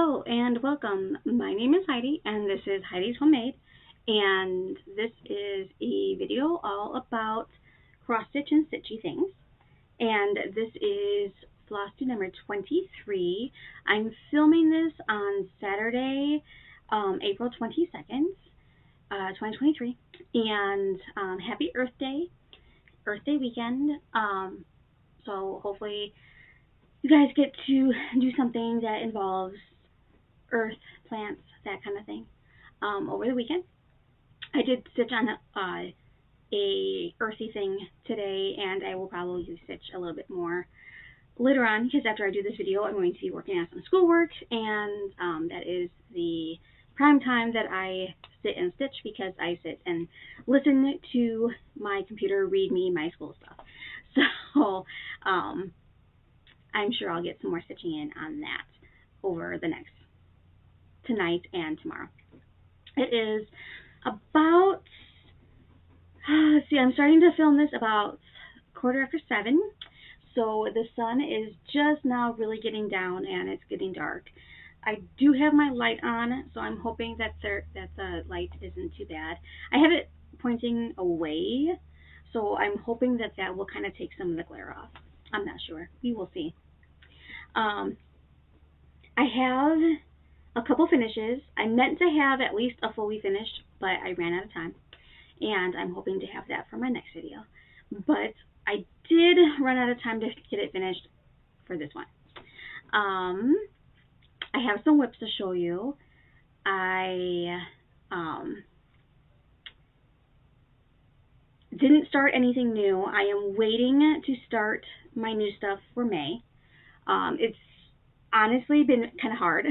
Hello and welcome. My name is Heidi and this is Heidi's Homemade, and this is a video all about cross stitch and stitchy things, and this is Flosstube number 23. I'm filming this on Saturday, April 22nd, 2023, and happy Earth Day weekend. So hopefully you guys get to do something that involves earth, plants, that kind of thing, over the weekend. I did stitch on a earthy thing today, and I will probably stitch a little bit more later on, because after I do this video, I'm going to be working on some schoolwork, and that is the prime time that I sit and stitch, because I sit and listen to my computer read me my school stuff. So I'm sure I'll get some more stitching in on that over the next tonight and tomorrow. It is about, let's see, I'm starting to film this about 7:15, so the sun is just now really getting down and it's getting dark. I do have my light on, so I'm hoping that the light isn't too bad. I have it pointing away, so I'm hoping that that will kind of take some of the glare off. I'm not sure. We will see. I have a couple finishes. I meant to have at least a fully finished, but I ran out of time, and I'm hoping to have that for my next video. But I did run out of time to get it finished for this one. I have some whips to show you. I didn't start anything new. I am waiting to start my new stuff for May. It's honestly been kind of hard.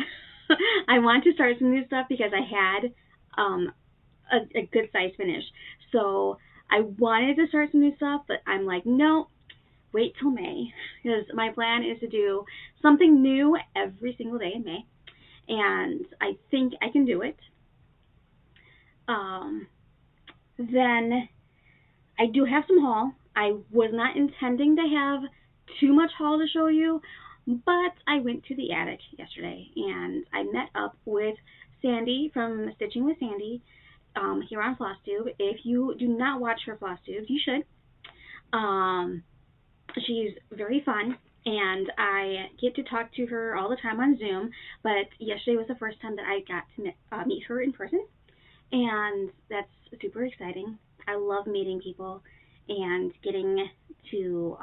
I want to start some new stuff because I had a good size finish. So I wanted to start some new stuff, but I'm like, no, wait till May, because my plan is to do something new every single day in May, and I think I can do it. Then I do have some haul. I was not intending to have too much haul to show you, but I went to the attic yesterday and I met up with Sandy from Stitching with Sandy here on Flosstube. If you do not watch her Flosstube, you should. She's very fun, and I get to talk to her all the time on Zoom, but yesterday was the first time that I got to meet her in person, and that's super exciting. I love meeting people and getting to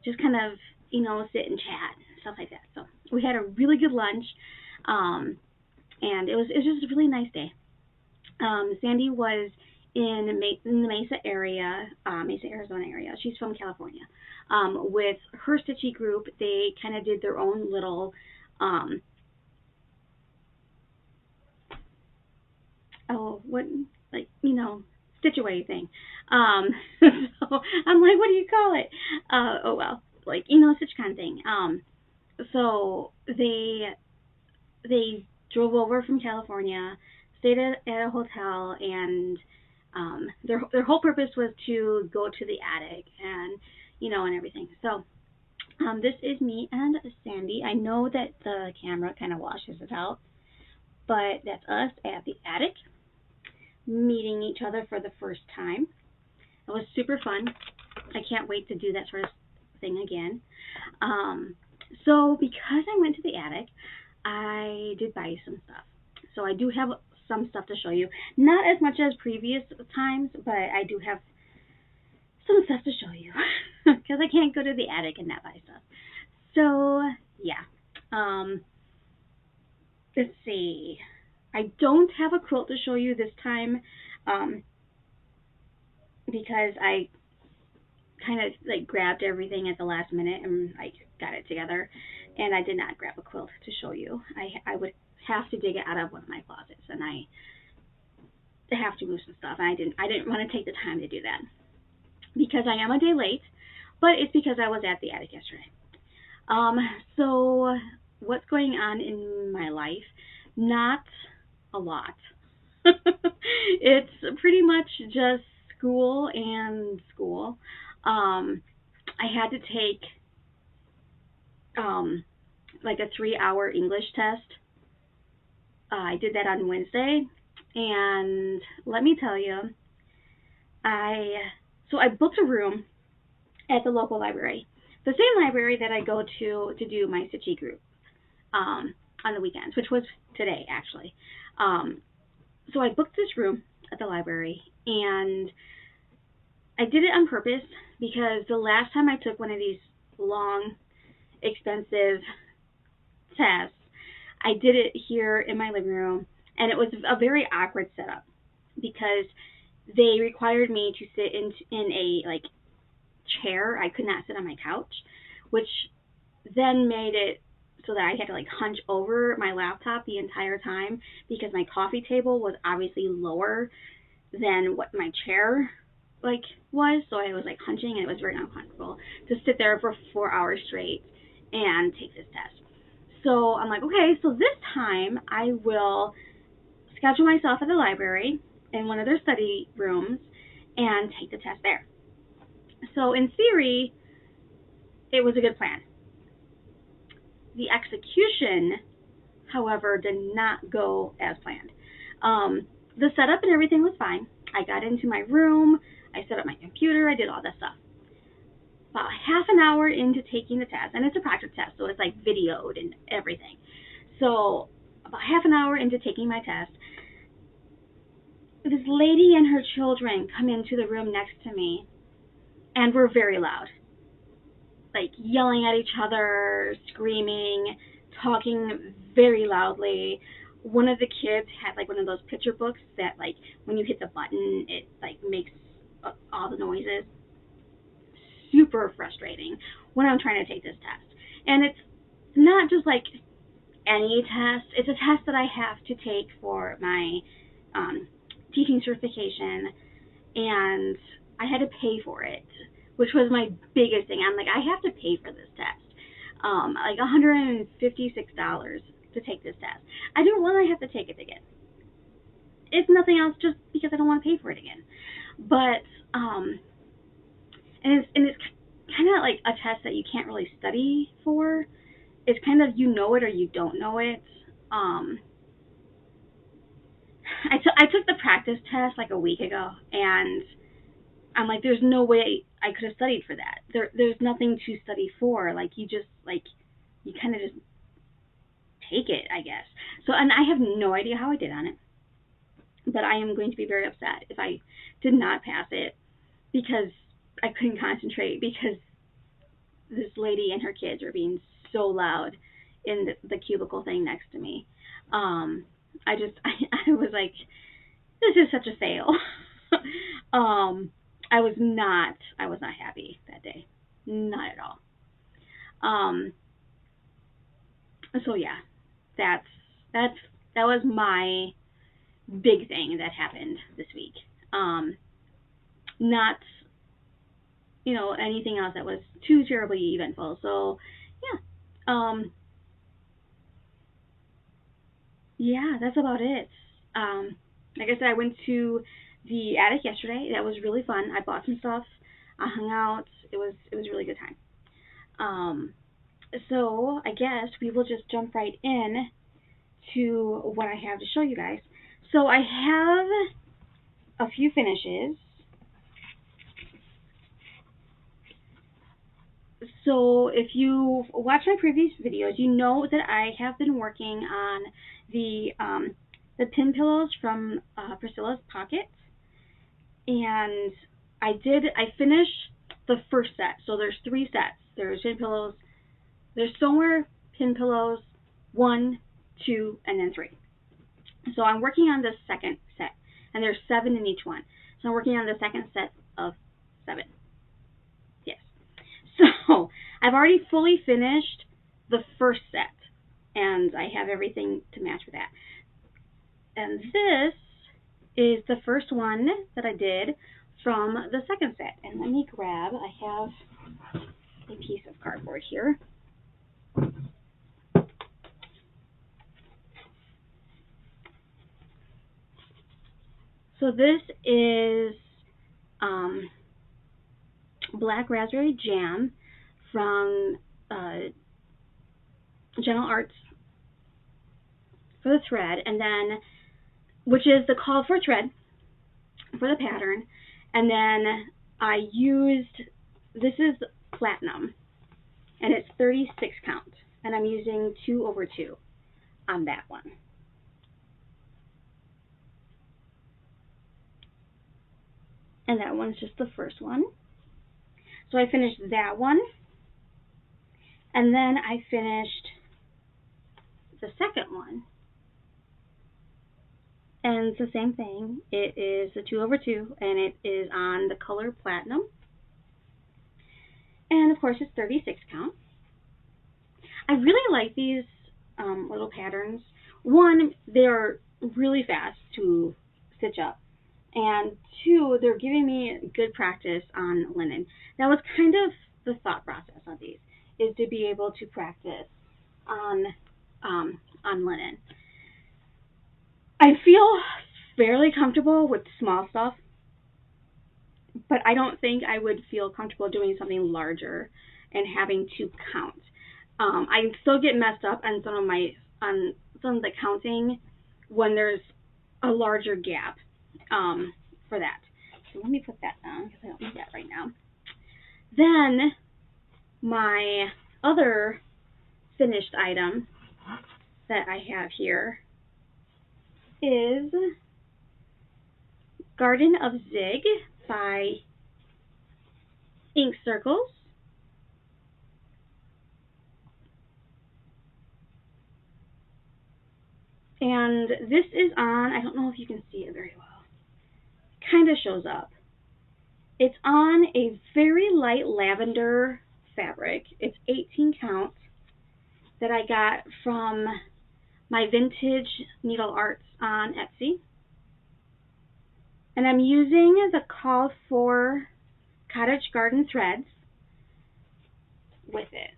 just kind of, you know, sit and chat and stuff like that. So we had a really good lunch, and it was just a really nice day. Sandy was in the Mesa area, Mesa, Arizona area. She's from California. With her stitchy group, they kind of did their own little, stitch away thing. So I'm like, what do you call it? Oh well, like, stitch kind of thing. So they drove over from California, stayed at a hotel, and their whole purpose was to go to the attic and and everything. So this is me and Sandy. I know that the camera kind of washes it out, but that's us at the attic, meeting each other for the first time. It was super fun. I can't wait to do that sort of thing again. So because I went to the attic, I did buy some stuff. So I do have some stuff to show you. Not as much as previous times, but I do have some stuff to show you because I can't go to the attic and not buy stuff. So yeah, let's see. I don't have a quilt to show you this time because I kind of like grabbed everything at the last minute and like got it together, and I did not grab a quilt to show you. I would have to dig it out of one of my closets, and I have to move some stuff, and I didn't want to take the time to do that because I am a day late, but it's because I was at the attic yesterday. So what's going on in my life? Not a lot. It's pretty much just school and school. I had to take like a 3-hour English test. I did that on Wednesday, and let me tell you, I booked a room at the local library, the same library that I go to do my Stitchy group on the weekends, which was today actually. So I booked this room at the library, and I did it on purpose because the last time I took one of these long, expensive tests, I did it here in my living room, and it was a very awkward setup because they required me to sit in a like chair. I could not sit on my couch, which then made it so that I had to like hunch over my laptop the entire time because my coffee table was obviously lower than what my chair like was, so I was like hunching, and it was very uncomfortable to sit there for 4 hours straight and take this test. So I'm like, okay, so this time I will schedule myself at the library in one of their study rooms and take the test there. So in theory, it was a good plan. The execution, however, did not go as planned. The setup and everything was fine. I got into my room, I set up my computer, I did all that stuff. About half an hour into taking the test, and it's a practice test, so it's like videoed and everything. So about half an hour into taking my test, this lady and her children come into the room next to me and were very loud, like yelling at each other, screaming, talking very loudly. One of the kids had like one of those picture books that like when you hit the button it like makes all the noises. Super frustrating when I'm trying to take this test. And it's not just like any test, it's a test that I have to take for my teaching certification, and I had to pay for it, which was my biggest thing. I'm like, I have to pay for this test. Like $156 to take this test. I don't want to have to take it again. If nothing else, just because I don't want to pay for it again. But and it's kind of like a test that you can't really study for. It's kind of you know it or you don't know it. I took the practice test like a week ago, and I'm like, there's no way I could have studied for that. There's nothing to study for. Like you just like you kind of just take it, I guess. So, and I have no idea how I did on it, but I am going to be very upset if I did not pass it because I couldn't concentrate because this lady and her kids were being so loud in the cubicle thing next to me. I was like, this is such a fail. I was not happy that day. Not at all. So yeah, that was my big thing that happened this week. Not, anything else that was too terribly eventful. So yeah. Yeah, that's about it. Like I said, I went to the attic yesterday. That was really fun. I bought some stuff. I hung out. It was a really good time. So I guess we will just jump right in to what I have to show you guys. So I have a few finishes. So if you watch my previous videos, you know that I have been working on the pin pillows from Priscilla's Pocket, and I finished the first set. So there's 3 sets. There's pin pillows. There's somewhere pin pillows 1, 2, and then 3. So I'm working on the second set, and there's 7 in each one. So I'm working on the second set of 7. Yes. So I've already fully finished the first set, and I have everything to match with that. And this is the first one that I did from the second set. And let me grab, I have a piece of cardboard here. So this is black raspberry jam from Gentle Arts for the thread, and then, which is the call for thread for the pattern, and then I used, this is platinum, and it's 36 count, and I'm using 2/2 on that one. And that one's just the first one. So I finished that one, and then I finished the second one. And it's the same thing. It is the 2/2, and it is on the color platinum. And of course, it's 36 count. I really like these little patterns. One, they're really fast to stitch up. And two, they're giving me good practice on linen. That was kind of the thought process of these, is to be able to practice on linen. I feel fairly comfortable with small stuff, but I don't think I would feel comfortable doing something larger and having to count. I still get messed up on some of the counting when there's a larger gap for that. So let me put that down because I don't need that right now. Then my other finished item that I have here is Garden of Zig by Ink Circles. And this is on, I don't know if you can see it very well. Kind of shows up. It's on a very light lavender fabric. It's 18 count that I got from my vintage needle arts on Etsy. And I'm using the call for cottage garden threads with it.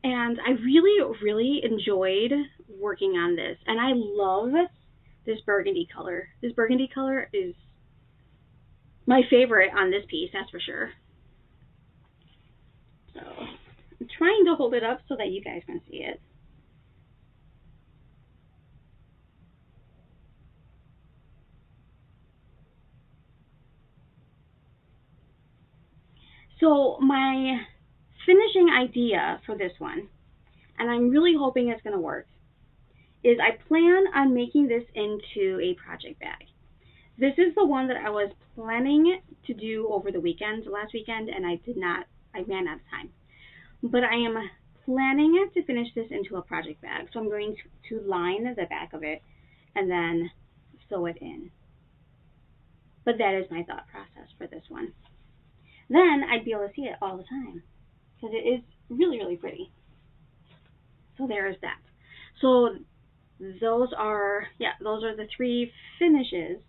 And I really enjoyed working on this. And I love this burgundy color. This burgundy color is my favorite on this piece, that's for sure. So I'm trying to hold it up so that you guys can see it. So my finishing idea for this one, and I'm really hoping it's going to work, is I plan on making this into a project bag. This is the one that I was planning to do over the weekend, last weekend, and I ran out of time. But I am planning to finish this into a project bag. So I'm going to line the back of it and then sew it in. But that is my thought process for this one. Then I'd be able to see it all the time because it is really pretty. So there's that. So those are the three finishes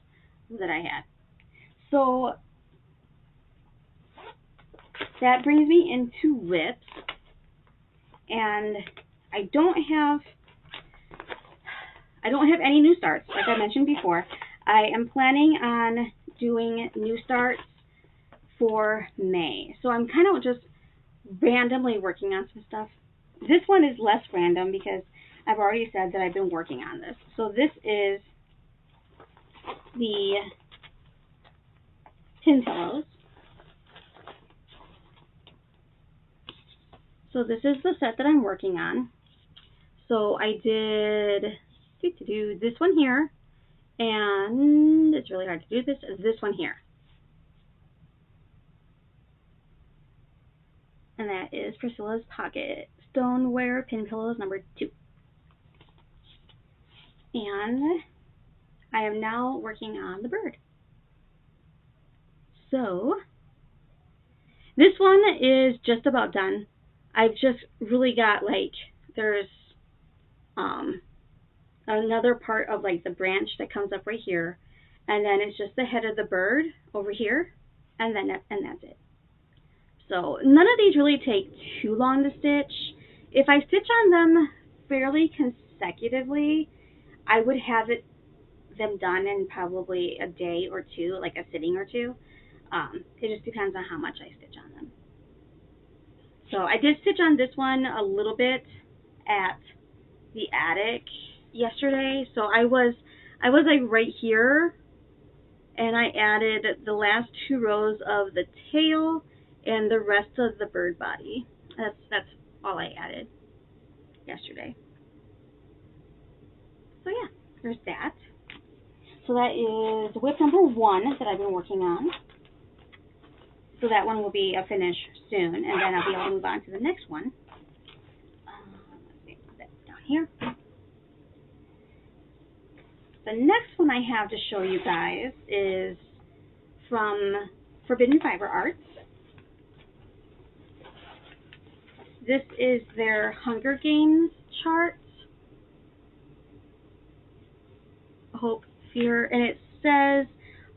that I had. So that brings me into whips, and I don't have any new starts like I mentioned before. I am planning on doing new starts for May. So I'm kind of just randomly working on some stuff. This one is less random because I've already said that I've been working on this. So this is the pin pillows. So this is the set that I'm working on. So I did this one here, and it's really hard to do this one here. And that is Priscilla's Pocket Stoneware Pin Pillows number 2. And I am now working on the bird. So this one is just about done. I've just really got there's another part of the branch that comes up right here, and then it's just the head of the bird over here, and that's it. So none of these really take too long to stitch. If I stitch on them fairly consecutively, I would have them done in probably a day or two, like a sitting or two. It just depends on how much I stitch on them. So I did stitch on this one a little bit at the attic yesterday. So I was like right here, and I added the last 2 rows of the tail and the rest of the bird body. That's all I added yesterday. So yeah, there's that. So that is whip number 1 that I've been working on. So that one will be a finish soon, and then I'll be able to move on to the next one. Let's see, put that down here. The next one I have to show you guys is from Forbidden Fiber Arts. This is their Hunger Games chart. Hope, fear, and it says,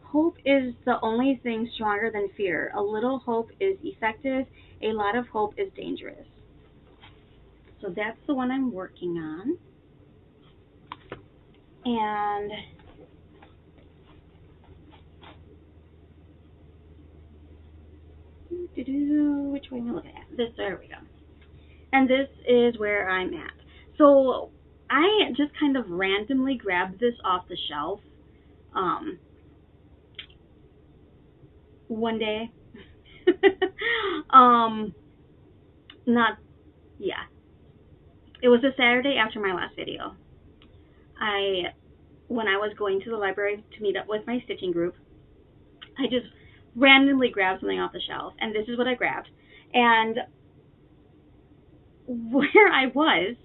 hope is the only thing stronger than fear. A little hope is effective. A lot of hope is dangerous. So that's the one I'm working on. And which way am I looking at? This, there we go. And this is where I'm at. So I just kind of randomly grabbed this off the shelf one day. It was a Saturday after my last video. When I was going to the library to meet up with my stitching group, I just randomly grabbed something off the shelf, and this is what I grabbed. And where I was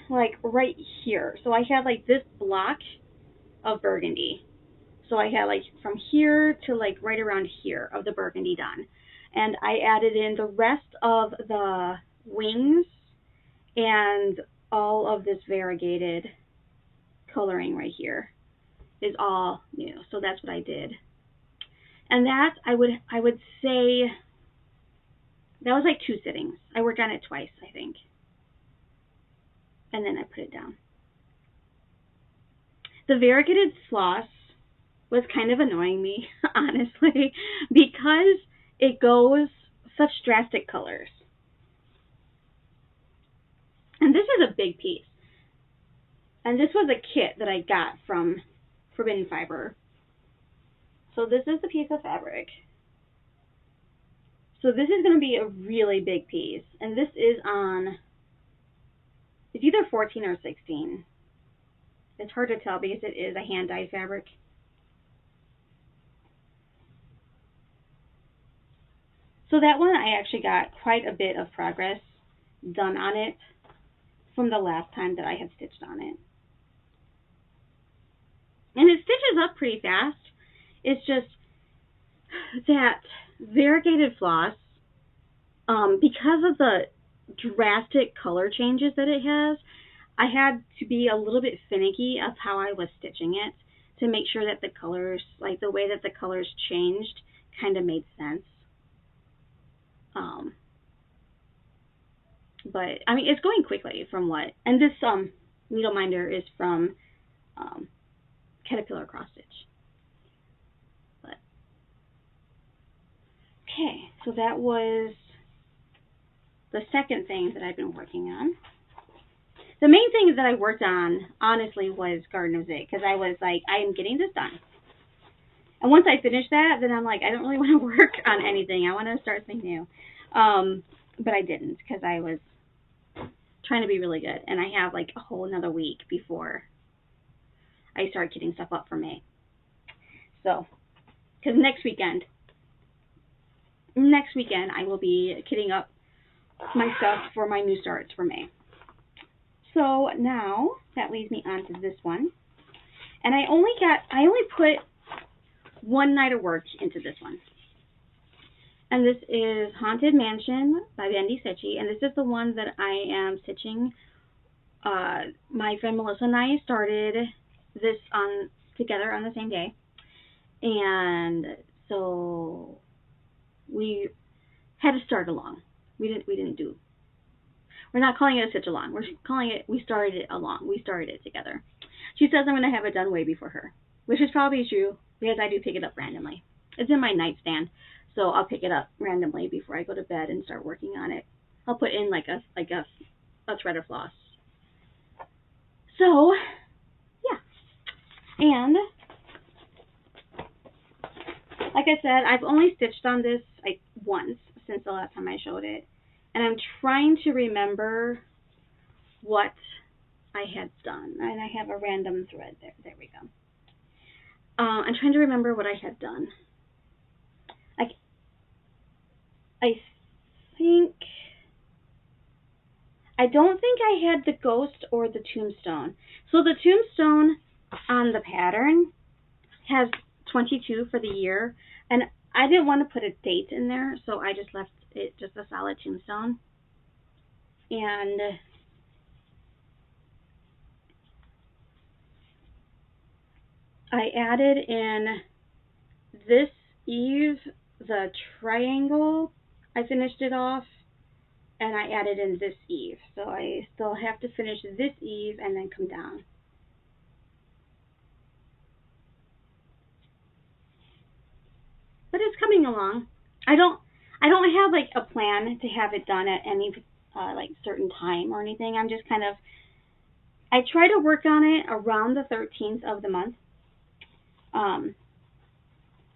like right here. So I had like this block of burgundy. So I had like from here to like right around here of the burgundy done. And I added in the rest of the wings and all of this variegated coloring right here is all new. So that's what I did. And that I would say that was like 2 sittings. I worked on it twice, I think. And then I put it down. The variegated floss was kind of annoying me, honestly, because it goes such drastic colors. And this is a big piece. And this was a kit that I got from Forbidden Fiber. So this is the piece of fabric. So this is going to be a really big piece. And this is on, it's either 14 or 16. It's hard to tell because it is a hand-dyed fabric. So that one, I actually got quite a bit of progress done on it from the last time that I had stitched on it. And it stitches up pretty fast. It's just that variegated floss, because of the drastic color changes that it has, I had to be a little bit finicky of how I was stitching it to make sure that the colors, like the way that the colors changed, kind of made sense. But I mean, it's going quickly from what, and this needle minder is from Caterpillar Cross Stitch. But okay, so that was the second thing that I've been working on. The main thing that I worked on, honestly, was Garden of Zig, because I was like, I am getting this done. And once I finish that, then I'm like, I don't really want to work on anything. I want to start something new. But I didn't, because I was trying to be really good. And I have like a whole another week before I start getting stuff up for May. So, because next weekend I will be kitting up my stuff for my new starts for May. So now that leads me on to this one. And I only put one night of work into this one. And this is Haunted Mansion by Bendy Stitchy, and this is the one that I am stitching. My friend Melissa and I started this together on the same day, and so we had to start along. We're not calling it a stitch along. We're calling it, we started it along. We started it together. She says I'm going to have it done way before her, which is probably true because I do pick it up randomly. It's in my nightstand, so I'll pick it up randomly before I go to bed and start working on it. I'll put in like a a thread of floss. So, yeah. And, like I said, I've only stitched on this like once since the last time I showed it. And I'm trying to remember what I had done. And I have a random thread there. There we go. I'm trying to remember what I had done. I don't think I had the ghost or the tombstone. So the tombstone on the pattern has 22 for the year, and I didn't want to put a date in there, so I just left it just a solid tombstone. And I added in this Eve, the triangle, I finished it off, and I added in this Eve. So I still have to finish this Eve and then come down. But it's coming along. I don't have like a plan to have it done at any like certain time or anything. I'm just kind of, I try to work on it around the 13th of the month.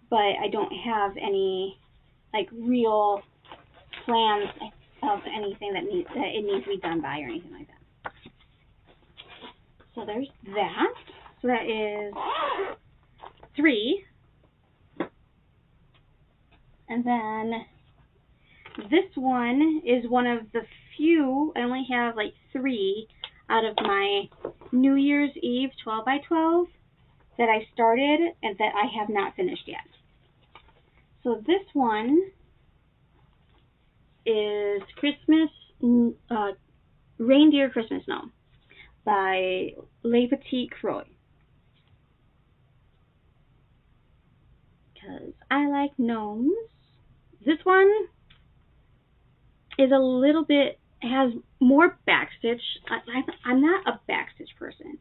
But I don't have any like real plans of anything that it needs to be done by or anything like that. So there's that. So that is 3. And then this one is one of the few, I only have like 3 out of my New Year's Eve 12 by 12 that I started and that I have not finished yet. So this one is Christmas, Reindeer Christmas Gnome by Le Petit Croix. Because I like gnomes. This one is a little bit, has more backstitch. I'm not a backstitch person,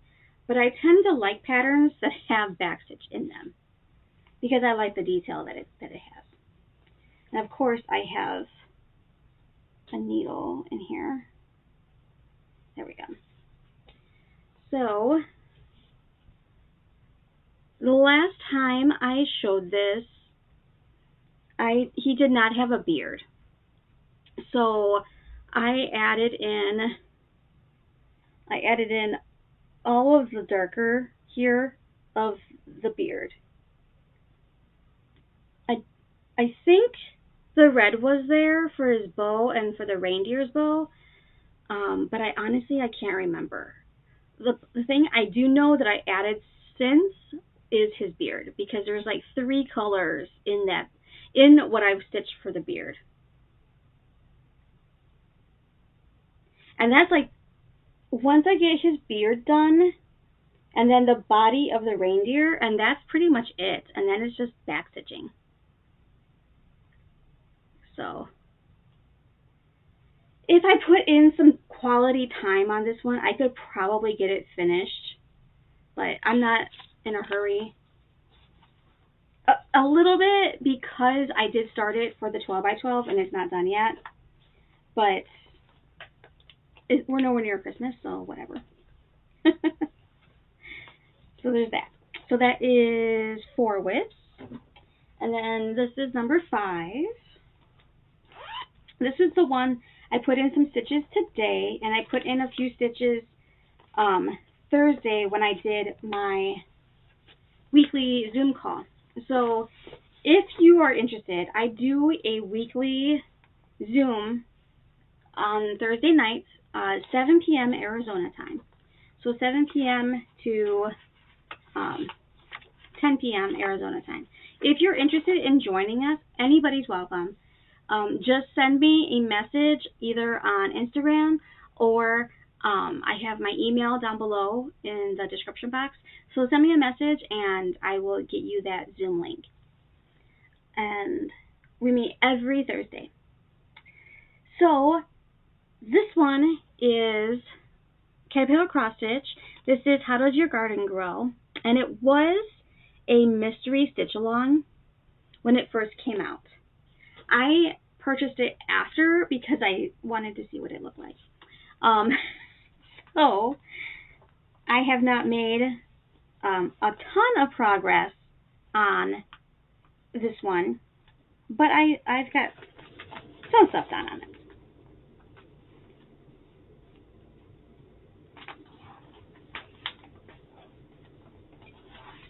but I tend to like patterns that have backstitch in them because I like the detail that it has. And of course I have a needle in here. There we go. So the last time I showed this, he did not have a beard. So I added in all of the darker here of the beard. I think the red was there for his bow and for the reindeer's bow, but I can't remember. The thing I do know that I added since is his beard, because there's like 3 colors in what I've stitched for the beard. And that's like, once I get his beard done, and then the body of the reindeer, and that's pretty much it. And then it's just backstitching. So, if I put in some quality time on this one, I could probably get it finished. But I'm not in a hurry. A little bit, because I did start it for the 12 by 12 and it's not done yet. But we're nowhere near Christmas, so whatever. So there's that. So that is 4 whips. And then this is number 5. This is the one I put in some stitches today, and I put in a few stitches Thursday when I did my weekly Zoom call. So if you are interested, I do a weekly Zoom on Thursday nights, 7 p.m. Arizona time. So 7 p.m. to 10 p.m. Arizona time. If you're interested in joining us, anybody's welcome. Just send me a message either on Instagram or I have my email down below in the description box. So send me a message and I will get you that Zoom link. And we meet every Thursday. So this one is Caterpillar Cross Stitch. This is How Does Your Garden Grow? And it was a mystery stitch along when it first came out. I purchased it after because I wanted to see what it looked like. Um, so I have not made a ton of progress on this one, but I've got some stuff done on it.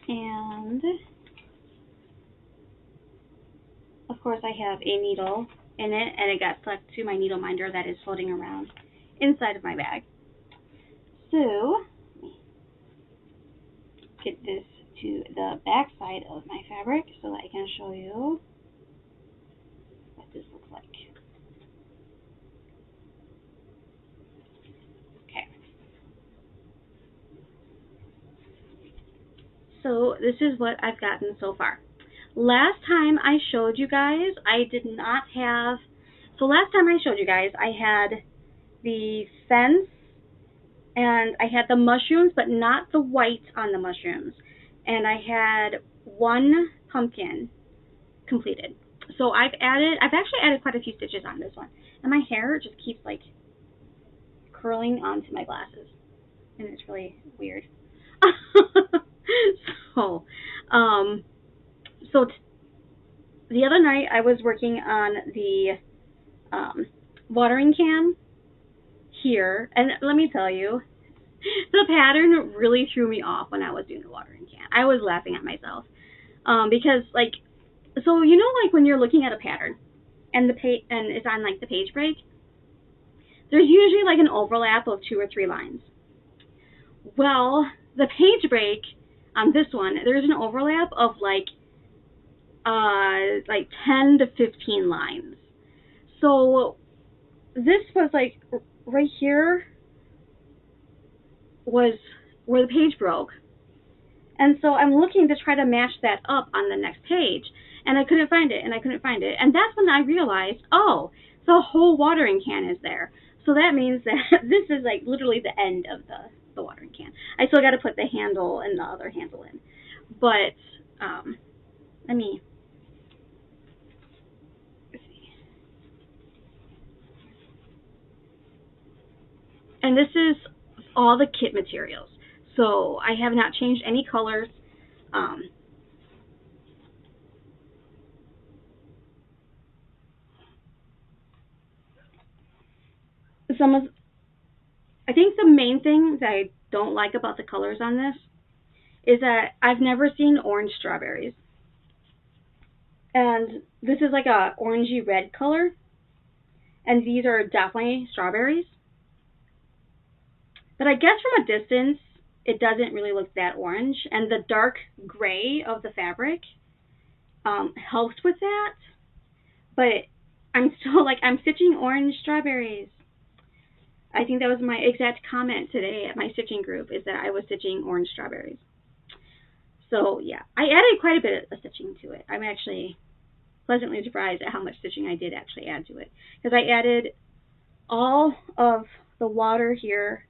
And of course I have a needle in it, and it got stuck to my needle minder that is floating around inside of my bag. So let me get this to the back side of my fabric so that I can show you what this looks like. Okay. So this is what I've gotten so far. Last time I showed you guys, I did not have, so last time I showed you guys, I had the fence and I had the mushrooms, but not the white on the mushrooms. And I had one pumpkin completed. So I've actually added quite a few stitches on this one. And my hair just keeps like curling onto my glasses. And it's really weird. So, the other night I was working on the watering can here, and let me tell you, the pattern really threw me off when I was doing the watering can. I was laughing at myself because, like, so you know, like when you're looking at a pattern and and it's on like the page break, there's usually like an overlap of 2 or 3 lines. Well, the page break on this one, there's an overlap of like 10 to 15 lines. So this was like right here was where the page broke. And so I'm looking to try to match that up on the next page. And I couldn't find it, and I couldn't find it. And that's when I realized, oh, the whole watering can is there. So that means that this is like literally the end of the watering can. I still got to put the handle and the other handle in. But let me see. And this is all the kit materials. So I have not changed any colors. I think the main thing that I don't like about the colors on this is that I've never seen orange strawberries. And this is like a orangey red color. And these are definitely strawberries. But I guess from a distance, it doesn't really look that orange. And the dark gray of the fabric helps with that. But I'm still like, I'm stitching orange strawberries. I think that was my exact comment today at my stitching group, is that I was stitching orange strawberries. So yeah, I added quite a bit of stitching to it. I'm actually pleasantly surprised at how much stitching I did actually add to it. Because I added all of the water here,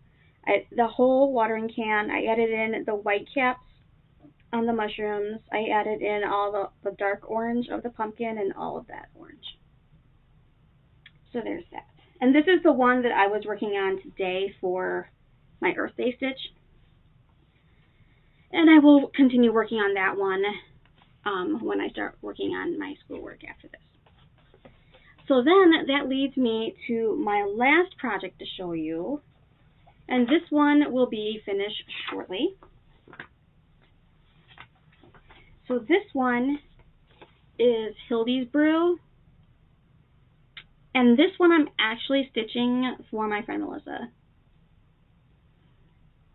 the whole watering can. I added in the white caps on the mushrooms. I added in all the dark orange of the pumpkin and all of that orange. So there's that. And this is the one that I was working on today for my Earth Day stitch. And I will continue working on that one when I start working on my schoolwork after this. So then that leads me to my last project to show you. And this one will be finished shortly. So this one is Hildy's Brew. And this one I'm actually stitching for my friend Melissa.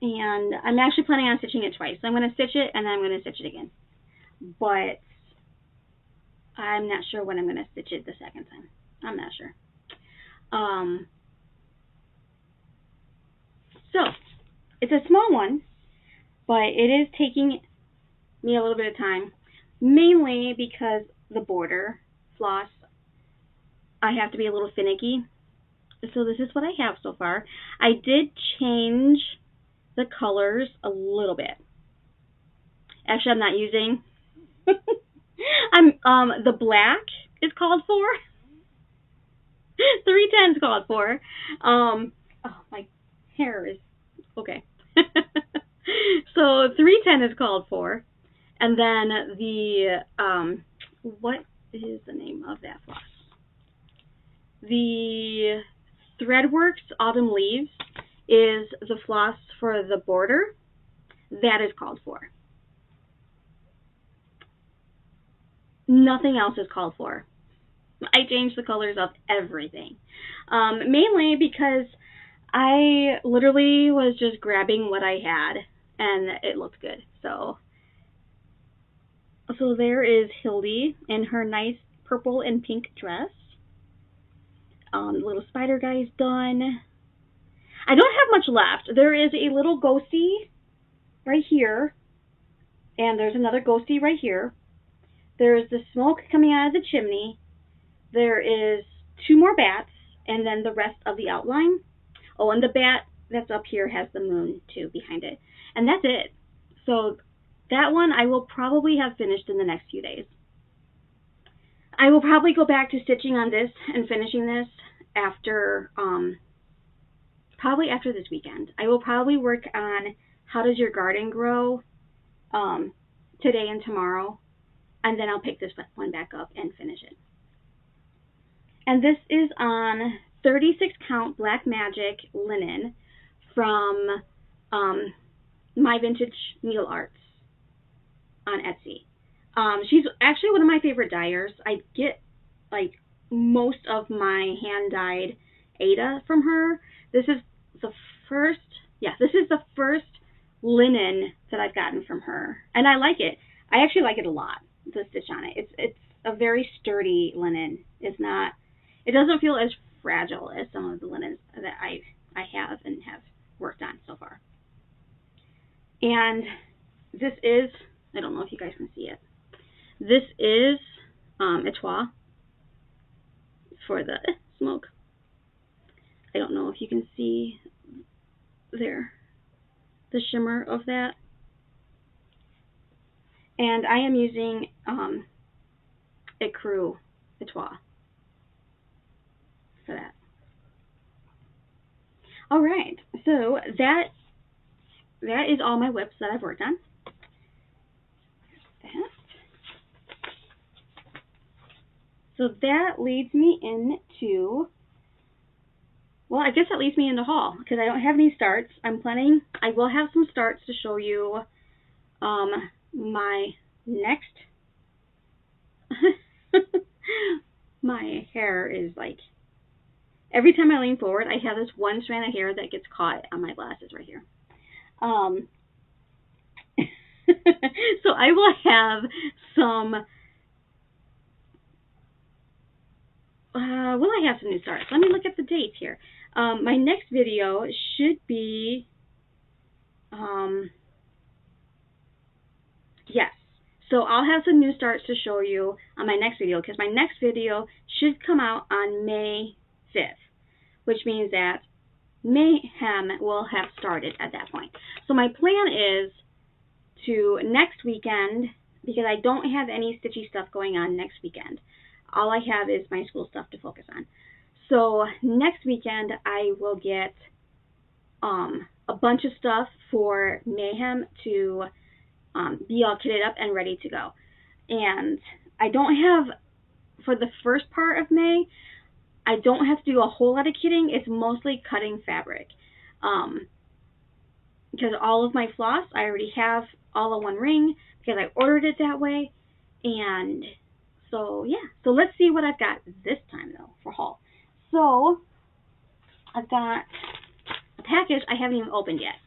And I'm actually planning on stitching it twice. So I'm going to stitch it and then I'm going to stitch it again. But I'm not sure when I'm going to stitch it the second time. I'm not sure. So it's a small one, but it is taking me a little bit of time, mainly because the border floss, I have to be a little finicky. So this is what I have so far. I did change the colors a little bit. Actually, I'm not using. The black is called for. 310 is called for. Oh my hair is okay. So 310 is called for. And then the, what is the name of that floss? The Threadworks Autumn Leaves is the floss for the border. That is called for. Nothing else is called for. I changed the colors of everything. Mainly because I literally was just grabbing what I had and it looked good. So there is Hildy in her nice purple and pink dress. The little spider guy's done. I don't have much left. There is a little ghosty right here. And there's another ghosty right here. There's the smoke coming out of the chimney. There is 2 more bats, and then the rest of the outline. Oh, and the bat that's up here has the moon, too, behind it. And that's it. So that one I will probably have finished in the next few days. I will probably go back to stitching on this and finishing this after, probably after this weekend. I will probably work on How Does Your Garden Grow today and tomorrow. And then I'll pick this one back up and finish it. And this is on 36 count Black Magic linen from My Vintage Needle Arts on Etsy. She's actually one of my favorite dyers. I get like most of my hand dyed Ada from her. This is the first linen that I've gotten from her, and I like it. I actually like it a lot. The stitch on it. It's a very sturdy linen. It doesn't feel as fragile as some of the linens that I have and have worked on so far. And this is, I don't know if you guys can see it. This is Etoile for the smoke. I don't know if you can see there the shimmer of that. And I am using Ecru Etoile for that. All right, so that is all my whips that I've worked on. So that leads me into, well, I guess that leads me into haul because I don't have any starts. I will have some starts to show you my next. My hair is like, every time I lean forward, I have this one strand of hair that gets caught on my glasses right here. So I will have some, will I have some new starts? Let me look at the dates here. My next video should be, yes. So I'll have some new starts to show you on my next video, because my next video should come out on May 5th, which means that Mayhem will have started at that point. So my plan is to next weekend, because I don't have any stitchy stuff going on next weekend. All I have is my school stuff to focus on. So next weekend I will get a bunch of stuff for Mayhem to be all kitted up and ready to go. And I don't have, for the first part of May, I don't have to do a whole lot of kitting. It's mostly cutting fabric. Because all of my floss, I already have all in one ring because I ordered it that way. And so, yeah. So let's see what I've got this time, though, for haul. So I've got a package I haven't even opened yet.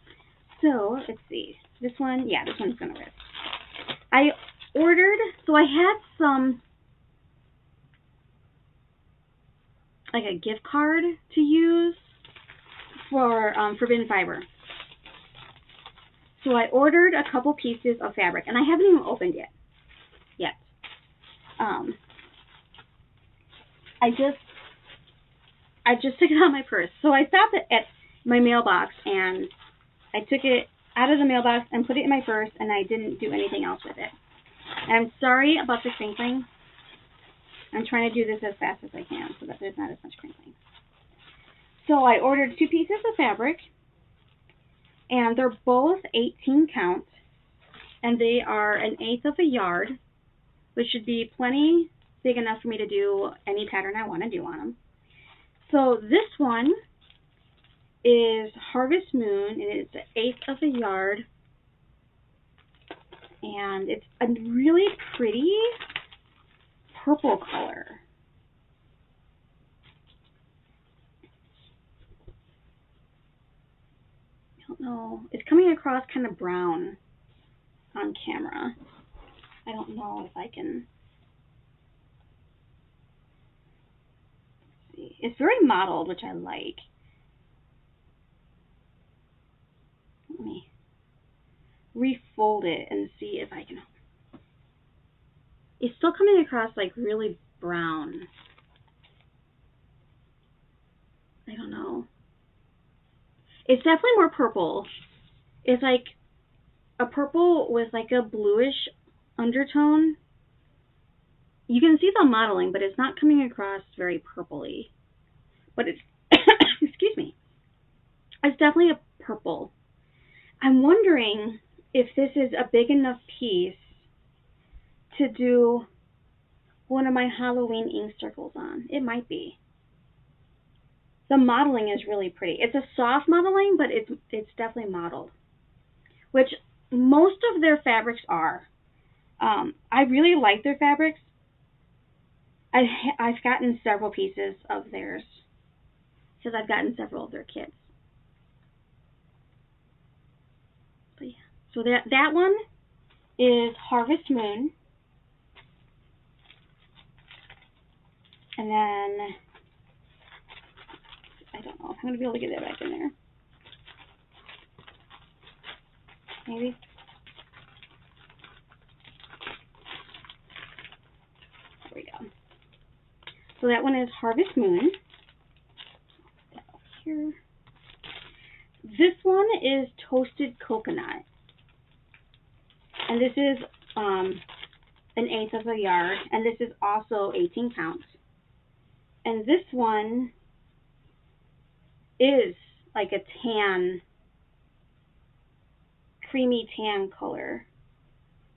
So let's see. This one, yeah, this one's going to rip. I ordered, so I had some, like a gift card to use for Forbidden Fiber. So I ordered a couple pieces of fabric, and I haven't even opened it yet. I just took it out of my purse. So I stopped at my mailbox, and I took it out of the mailbox and put it in my purse, and I didn't do anything else with it. And I'm sorry about the crinkling. I'm trying to do this as fast as I can so that there's not as much crinkling. So I ordered 2 pieces of fabric, And they're both 18 count, and they are 1/8 of a yard, which should be plenty big enough for me to do any pattern I want to do on them. So this one is Harvest Moon, and it's 1/8 of a yard, and it's a really pretty purple color. I don't know, it's coming across kind of brown on camera. I don't know if I can see. It's very mottled, which I like. Let me refold it and see if I can. It's still coming across like really brown. I don't know. It's definitely more purple. It's like a purple with like a bluish undertone. You can see the modeling, but it's not coming across very purpley. But it's, excuse me, it's definitely a purple. I'm wondering if this is a big enough piece to do one of my Halloween ink circles on. It might be. The modeling is really pretty. It's a soft modeling, but it's definitely modeled, which most of their fabrics are. I really like their fabrics. I've gotten several pieces of theirs because I've gotten several of their kits. So yeah. So that one is Harvest Moon, and then I don't know if I'm going to be able to get that back in there. Maybe. There we go. So that one is Harvest Moon. Here. This one is Toasted Coconut. And this is 1/8 of a yard. And this is also 18 count. And this one is like a tan, creamy tan color.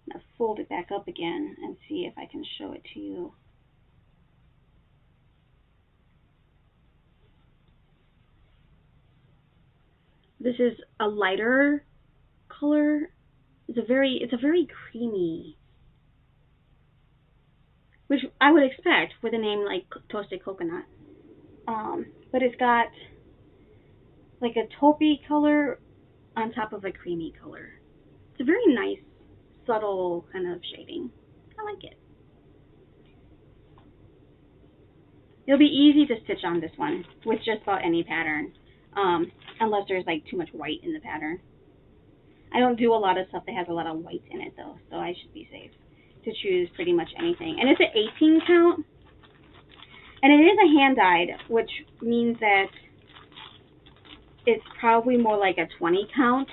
I'm going to fold it back up again and see if I can show it to you. This is a lighter color. It's a very creamy, which I would expect with a name like Toasted Coconut. But it's got like a taupey color on top of a creamy color. It's a very nice, subtle kind of shading. I like it. It'll be easy to stitch on this one with just about any pattern, unless there's like too much white in the pattern. I don't do a lot of stuff that has a lot of white in it though, so I should be safe to choose pretty much anything. And it's an 18 count, and it is a hand dyed, which means that it's probably more like a 20 count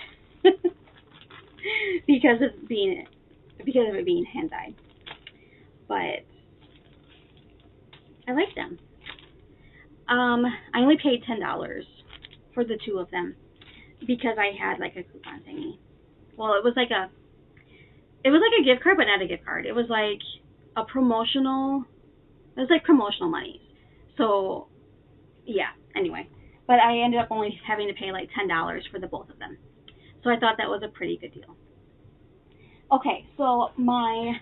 because of it being hand dyed. But I like them. I only paid $10 for the two of them because I had like a coupon thingy. Well, it was like a gift card, but not a gift card. It was like a promotional. It was like promotional money. So yeah. Anyway, but I ended up only having to pay like $10 for the both of them. So I thought that was a pretty good deal. Okay, so my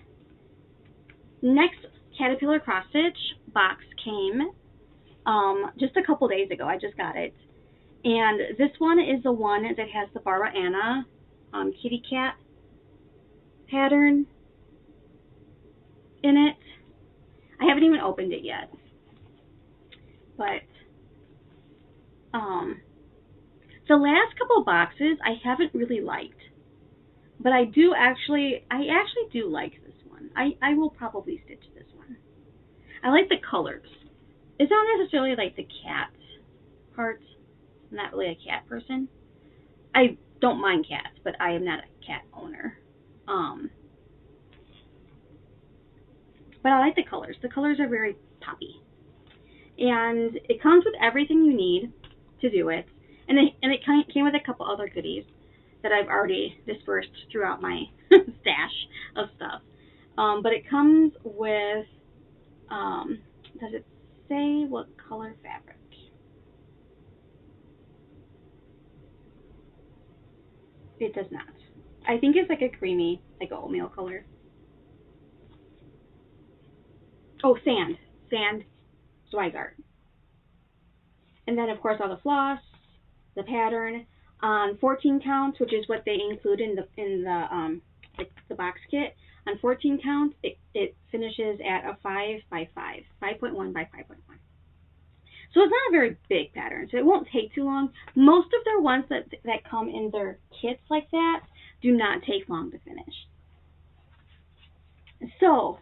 next Caterpillar cross stitch box came just a couple days ago. I just got it, and this one is the one that has the Barbara Anna kitty cat pattern in it. I haven't even opened it yet, but the last couple boxes I haven't really liked, but I actually do like this one. I will probably stitch this one. I like the colors. It's not necessarily like the cat part. I'm not really a cat person. I don't mind cats, but I am not a cat owner. But I like the colors. The colors are very poppy. And it comes with everything you need to do it. And it came with a couple other goodies. that I've already dispersed throughout my stash of stuff. But it comes with, does it say what color fabric? It does not. I think it's like a creamy, like a oatmeal color. Oh, sand. Sand Zweigart. And then, of course, all the floss, the pattern, 14 counts, which is what they include in the box kit. On 14 counts, it finishes at a 5 by 5, 5.1 by 5.1. So it's not a very big pattern, so it won't take too long. Most of their ones that come in their kits like that do not take long to finish. So,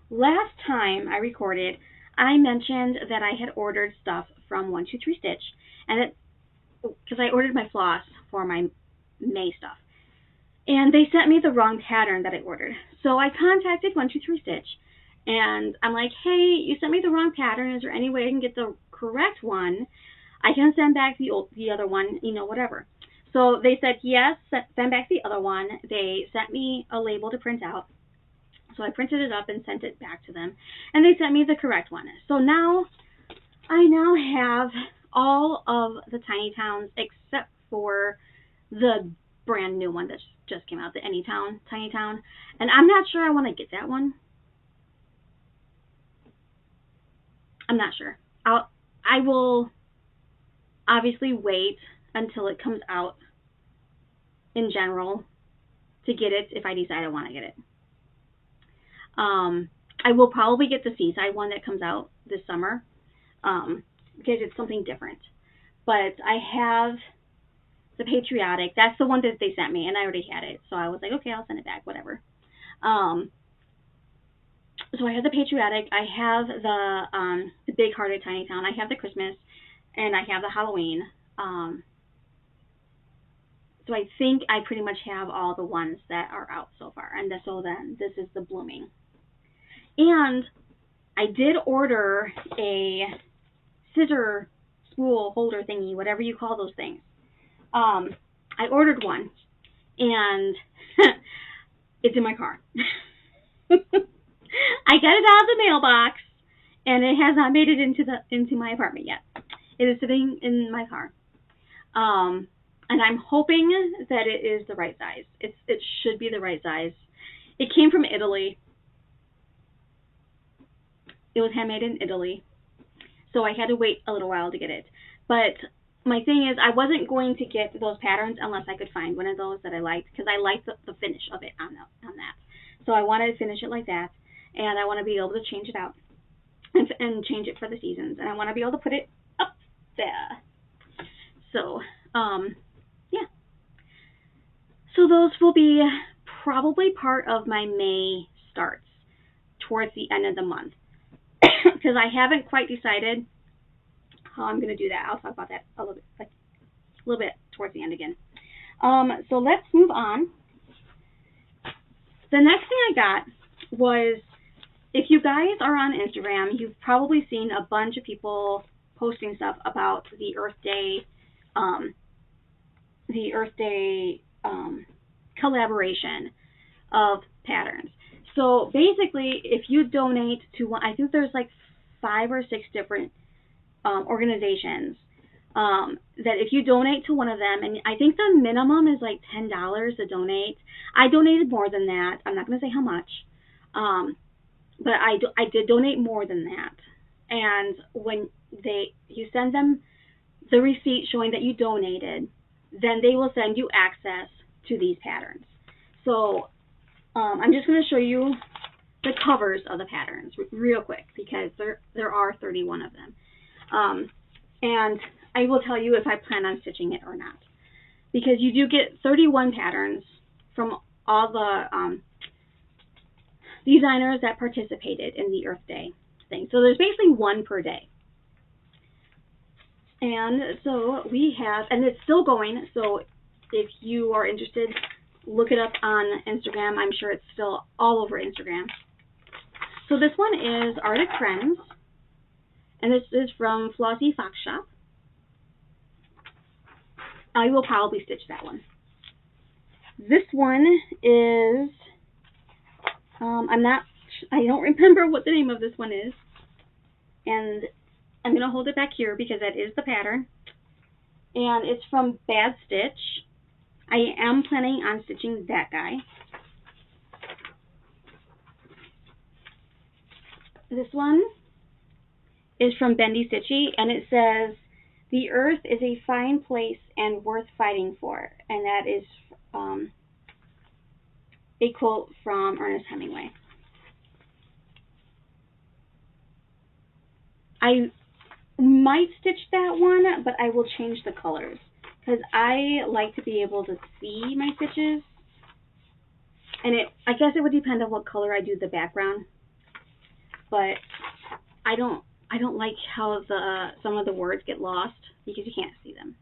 last time I recorded, I mentioned that I had ordered stuff from 123 Stitch, and because I ordered my floss for my May stuff. And they sent me the wrong pattern that I ordered. So I contacted 123 Stitch, and I'm like, hey, you sent me the wrong pattern. Is there any way I can get the correct one? I can send back the other one, you know, whatever. So they said, yes, send back the other one. They sent me a label to print out. So I printed it up and sent it back to them, and they sent me the correct one. So now, I now have all of the Tiny Towns except for the brand new one that just came out, the Anytown Tiny Town, and I'm not sure I want to get that one. I'm not sure. I will obviously wait until it comes out in general to get it if I decide I want to get it. I will probably get the Seaside one that comes out this summer because it's something different. But I have the Patriotic. That's the one that they sent me, and I already had it. So I was like, okay, I'll send it back, whatever. So I have the Patriotic. I have the Big Hearted Tiny Town. I have the Christmas, and I have the Halloween. So I think I pretty much have all the ones that are out so far. And so then this is the Blooming. And I did order a scissor spool holder thingy, whatever you call those things. I ordered one, and it's in my car. I got it out of the mailbox, and it has not made it into my apartment yet. It is sitting in my car. And I'm hoping that it is the right size. It should be the right size. It came from Italy. It was handmade in Italy. So I had to wait a little while to get it. But my thing is, I wasn't going to get those patterns unless I could find one of those that I liked, because I liked the finish of it on that. So I wanted to finish it like that, and I want to be able to change it out and change it for the seasons, and I want to be able to put it up there. So, yeah. So those will be probably part of my May starts towards the end of the month, because I haven't quite decided how I'm going to do that. I'll talk about that a little bit towards the end again. So let's move on. The next thing I got was, if you guys are on Instagram, you've probably seen a bunch of people posting stuff about the Earth Day collaboration of patterns. So basically, if you donate to one, I think there's like 5 or 6 different organizations that if you donate to one of them, and I think the minimum is like $10 to donate. I donated more than that. I'm not going to say how much, but I did donate more than that. And when you send them the receipt showing that you donated, then they will send you access to these patterns. So I'm just going to show you the covers of the patterns real quick, because there are 31 of them. And I will tell you if I plan on stitching it or not, because you do get 31 patterns from all the designers that participated in the Earth Day thing. So there's basically one per day. And so we have, and it's still going, so if you are interested, look it up on Instagram. I'm sure it's still all over Instagram. So this one is Arctic Friends, and this is from Flossie Fox Shop. I will probably stitch that one. This one is, I don't remember what the name of this one is. And I'm going to hold it back here because that is the pattern. And it's from Bad Stitch. I am planning on stitching that guy. This one is from Bendy Stitchy, and it says, "The earth is a fine place and worth fighting for." And that is a quote from Ernest Hemingway. I might stitch that one, but I will change the colors because I like to be able to see my stitches. And I guess it would depend on what color I do the background. But I don't like how some of the words get lost because you can't see them.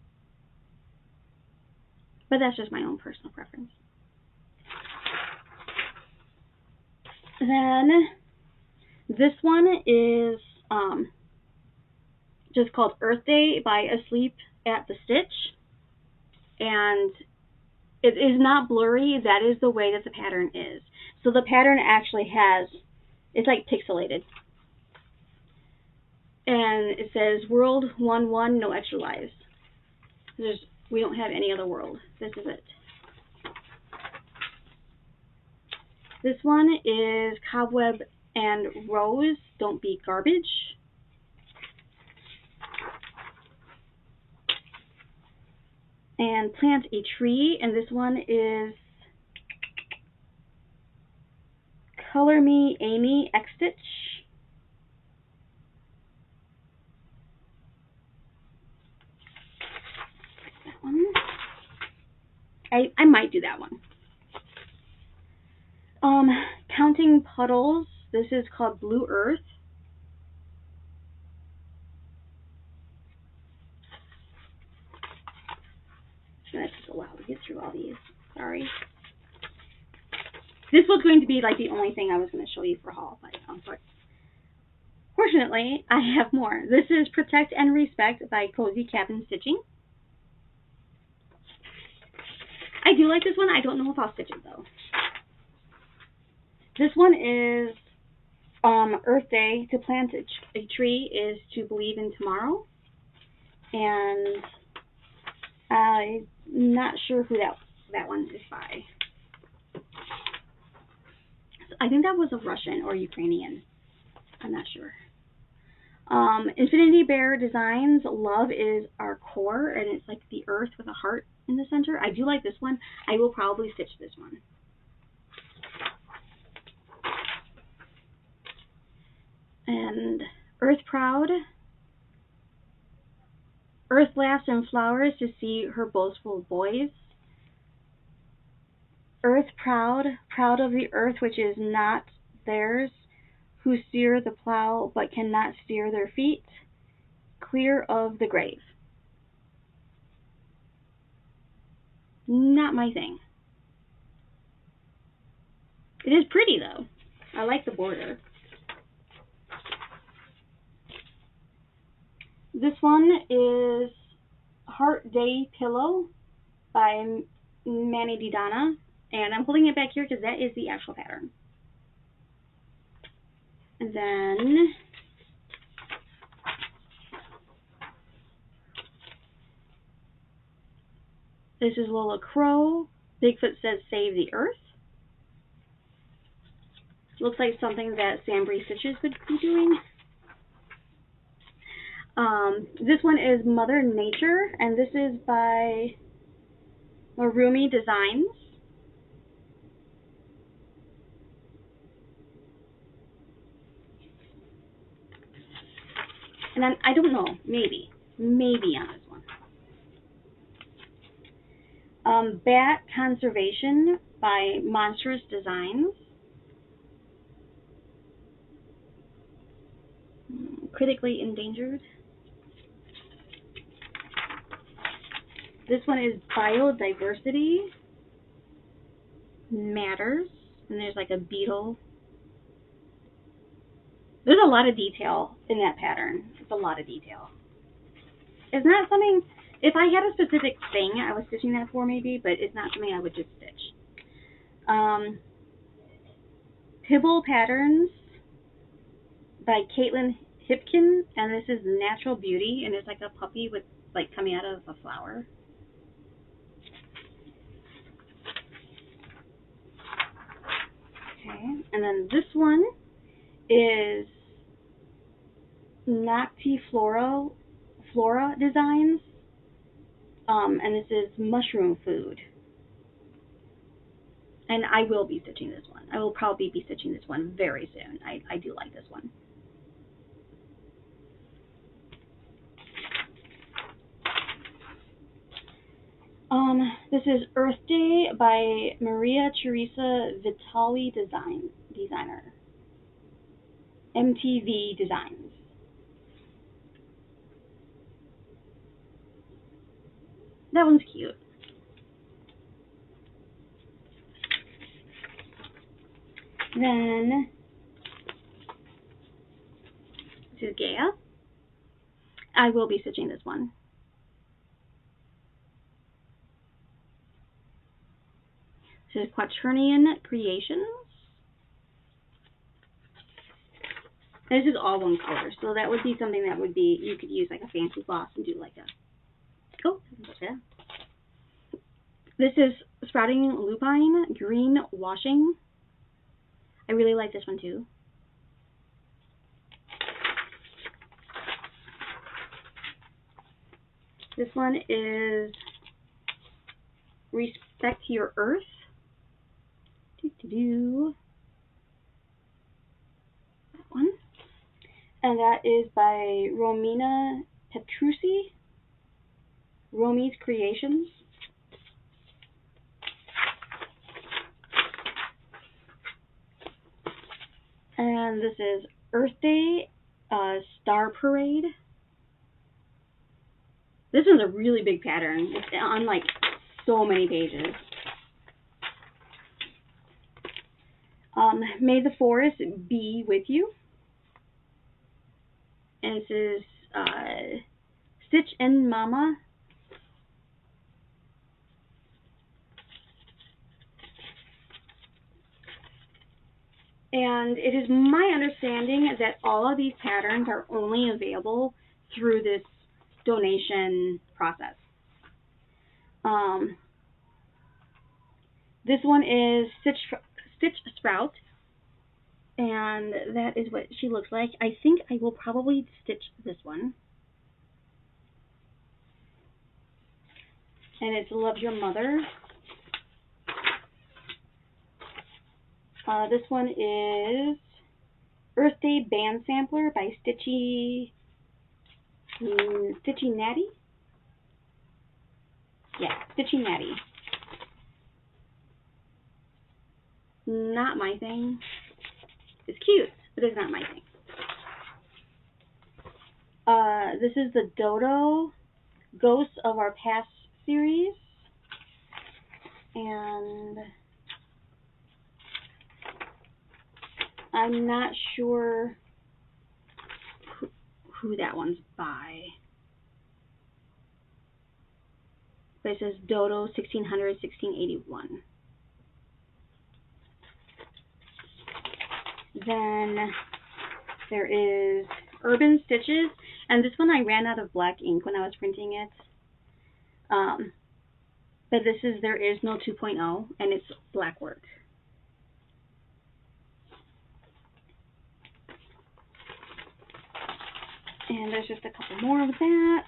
But that's just my own personal preference. Then this one is just called Earth Day by Asleep at the Stitch. And it is not blurry. That is the way that the pattern is. So the pattern actually it's like pixelated. And it says World 1-1, no extra lives. We don't have any other world. This is it. This one is Cobweb and Rose, Don't Be Garbage. And Plant a Tree, and this one is Color Me Amy X Stitch. That one. I might do that one. Counting Puddles. This is called Blue Earth. It's going to take a while to get through all these. Sorry. This was going to be like the only thing I was going to show you for haul, but fortunately, I have more. This is Protect and Respect by Cozy Cabin Stitching. I do like this one. I don't know if I'll stitch it though. This one is Earth Day. To plant a tree is to believe in tomorrow. And I'm not sure who that one is by. I think that was a Russian or Ukrainian. I'm not sure. Infinity Bear Designs, Love is Our Core, and it's like the earth with a heart in the center. I do like this one. I will probably stitch this one. And Earth Proud. Earth laughs and flowers to see her boastful boys. Earth proud, proud of the earth which is not theirs, who steer the plow but cannot steer their feet, clear of the grave. Not my thing. It is pretty though. I like the border. This one is Heart Day Pillow by Manny Didana. And I'm holding it back here because that is the actual pattern. And then this is Lola Crow. Bigfoot Says Save the Earth. Looks like something that Sambry Stitches would be doing. This one is Mother Nature, and this is by Marumi Designs. And then, I don't know, maybe on this one. Bat Conservation by Monstrous Designs. Critically Endangered. This one is Biodiversity Matters. And there's like a beetle. There's a lot of detail in that pattern. It's a lot of detail. It's not something If I had a specific thing I was stitching that for, maybe, but it's not something I would just stitch. Pibble Patterns by Caitlin Hipkin, and this is Natural Beauty, and it's like a puppy with like coming out of a flower. Okay, and then this one is Nocti Flora Designs, and this is Mushroom Food. And I will be stitching this one. I will probably be stitching this one very soon. I do like this one. This is Earth Day by Maria Teresa Vitali Designer. MTV Designs. That one's cute. Then this is Gaia. I will be stitching this one. This is Quaternion Creations. This is all one color, so that would be something that would be, you could use like a fancy gloss and do like a, oh, yeah. This is Sprouting Lupine Green Washing. I really like this one too. This one is Respect Your Earth. That one. And that is by Romina Petrucci. Romy's Creations. And this is Earth Day Star Parade. This one's a really big pattern. It's on like so many pages. May the Forest Be With You. And this is Stitch and Mama. And it is my understanding that all of these patterns are only available through this donation process. This one is Stitch Sprout, and that is what she looks like. I think I will probably stitch this one. And it's Love Your Mother. This one is Earth Day Band Sampler by Stitchy Natty. Yeah, Stitchy Natty. Not my thing. It's cute, but it's not my thing. This is the Dodo Ghosts of Our Past series. And I'm not sure who that one's by. But it says Dodo 1600-1681. Then there is Urban Stitches, and this one I ran out of black ink when I was printing it. But this is There Is No 2.0, and it's black work. And there's just a couple more of that.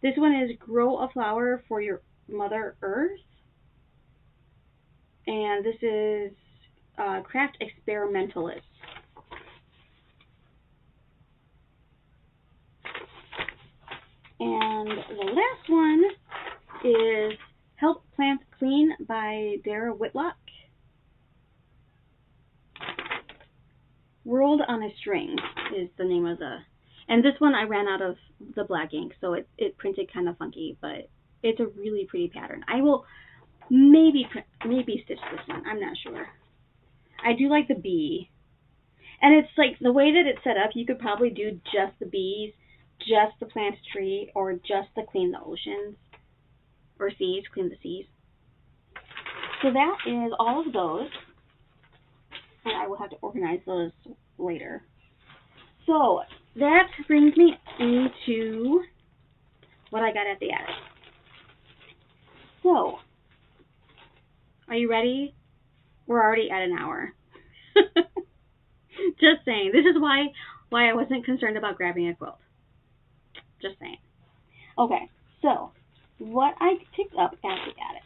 This one is Grow a Flower for Your Mother Earth. And this is Craft Experimentalist. And the last one is Help Plants Clean by Dara Whitlock. World on a String is the name of the... And this one I ran out of the black ink, so it printed kind of funky, but it's a really pretty pattern. I will maybe stitch this one. I'm not sure. I do like the bee. And it's like the way that it's set up, you could probably do just the bees just to plant a tree or just to clean the oceans or seas, clean the seas. So that is all of those, and I will have to organize those later. So that brings me into what I got at the attic. So, are you ready? We're already at an hour. Just saying. This is why I wasn't concerned about grabbing a quilt. Just saying. Okay, so what I picked up at the attic.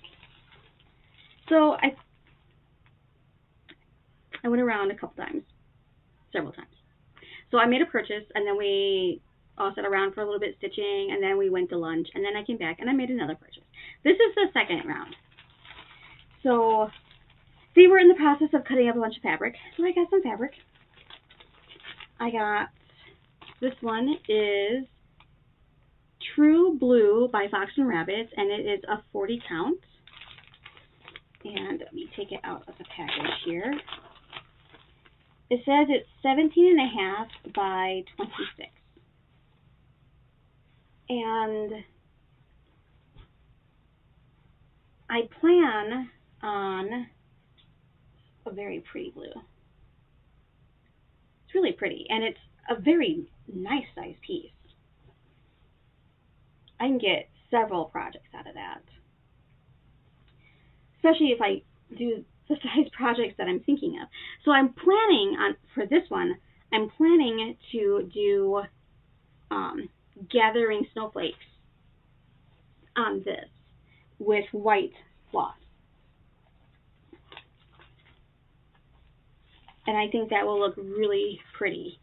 So I went around a couple times, several times. So I made a purchase, and then we all sat around for a little bit stitching, and then we went to lunch, and then I came back and I made another purchase. This is the second round. So they were in the process of cutting up a bunch of fabric, so I got some fabric. I got, this one is True Blue by Fox and Rabbits, and it is a 40 count. And let me take it out of the package here. It says it's 17.5 by 26. And I plan on a very pretty blue. It's really pretty, and it's a very nice size piece. I can get several projects out of that. Especially if I do the size projects that I'm thinking of. So I'm planning on, for this one, I'm planning to do gathering snowflakes on this with white floss. And I think that will look really pretty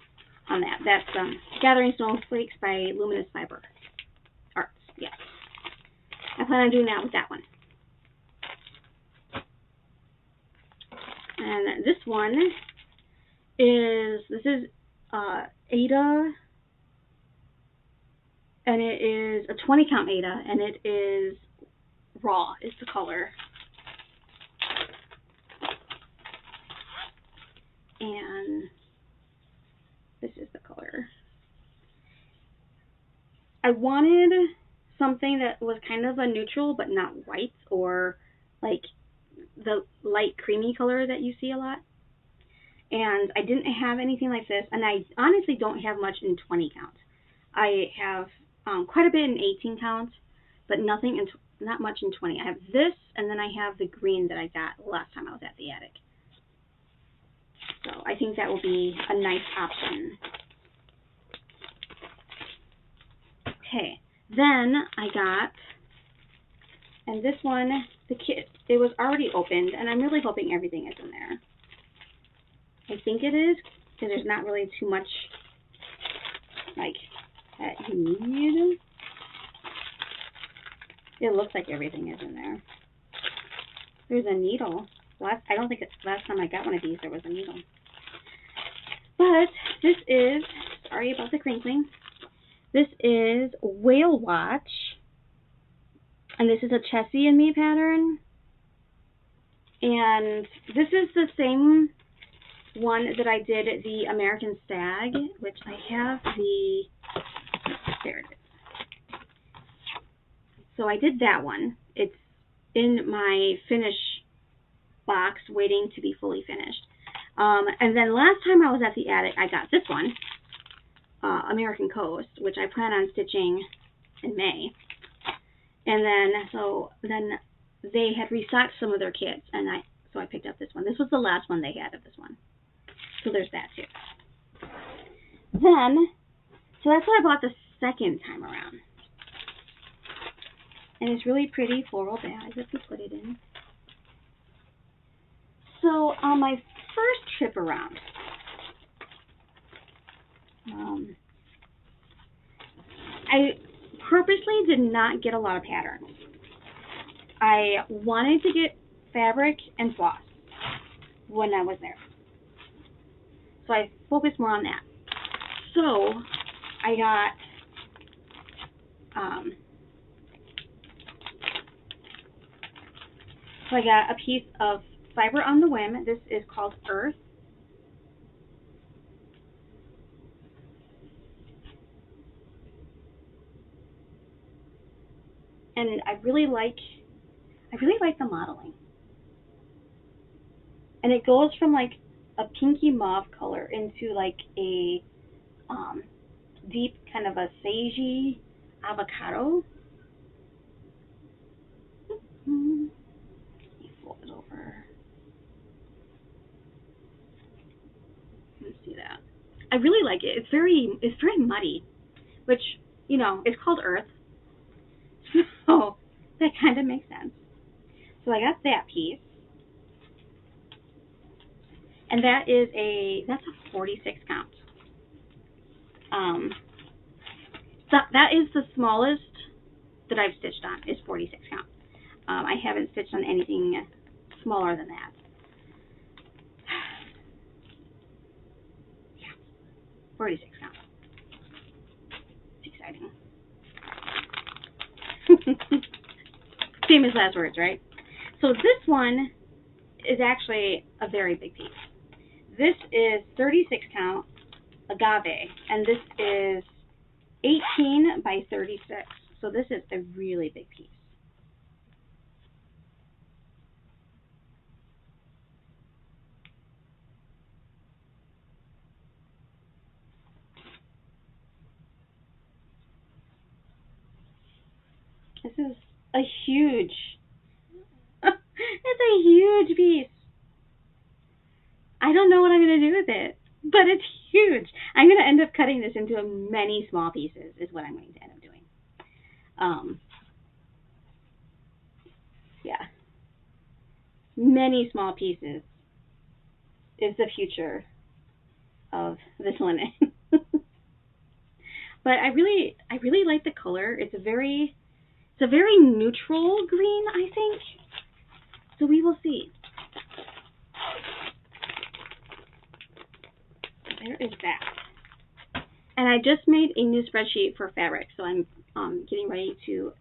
on that. That's Gathering Snowflakes by Luminous Fiber Arts. Yeah. I plan on doing that with that one. And this one is, Ada, and it is a 20 count Ada, and it is raw, is the color. And this is the color. I wanted something that was kind of a neutral, but not white, or like the light creamy color that you see a lot. And I didn't have anything like this, and I honestly don't have much in 20 count. I have quite a bit in 18 count, but not much in 20. I have this, and then I have the green that I got last time I was at the attic. So I think that will be a nice option. Okay, then I got, and this one, the kit, it was already opened, and I'm really hoping everything is in there. I think it is, because there's not really too much, like, that you need. It looks like everything is in there. There's a needle. I don't think last time I got one of these there was a needle. But this is, sorry about the crinkling, this is Whale Watch, and this is a Chessie and Me pattern. And this is the same one that I did the American Stag, which I have the, there it is. So I did that one. It's in my finish box waiting to be fully finished. And then last time I was at the attic, I got this one, American Coast, which I plan on stitching in May. And then they had restocked some of their kits, and so I picked up this one. This was the last one they had of this one. So there's that too. Then, so that's what I bought the second time around. And it's really pretty floral bag that we put it in. So on my first trip around, I purposely did not get a lot of patterns. I wanted to get fabric and floss when I was there. So I focused more on that. So I got a piece of Fiber on the Whim. This is called Earth. and I really like the modeling. And it goes from like a pinky mauve color into like a deep kind of a sagey avocado. Let me fold it over. Let's see that. I really like it. It's very muddy, which, you know, it's called Earth, so that kind of makes sense. So I got that piece, and that's a 46 count. So that is the smallest that I've stitched on, is 46 count. I haven't stitched on anything smaller than that. Yeah, 46 count. It's exciting. Famous last words, right? So this one is actually a very big piece. This is 36 count agave, and this is 18 by 36. So this is a really big piece. This is a huge, it's a huge piece. I don't know what I'm going to do with it, but it's huge. I'm going to end up cutting this into many small pieces is what I'm going to end up doing. Yeah. Many small pieces is the future of this linen. But I really like the color. It's a very neutral green, I think. So we will see. There is that. And I just made a new spreadsheet for fabric, so I'm getting ready to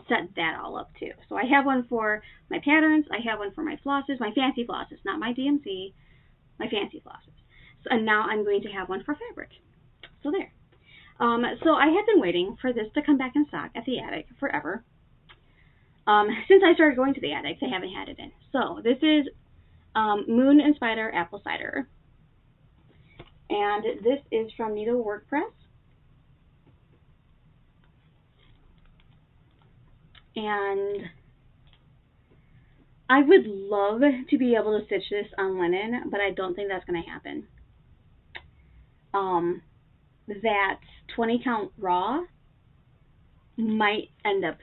set that all up too. So I have one for my patterns, I have one for my flosses, my fancy flosses, not my DMC, my fancy flosses. So, and now I'm going to have one for fabric. So there. So I have been waiting for this to come back in stock at the attic forever. Since I started going to the attic, they haven't had it in. So this is Moon and Spider Apple Cider. And this is from Needlework Press. And I would love to be able to stitch this on linen, but I don't think that's going to happen. That 20 count raw might end up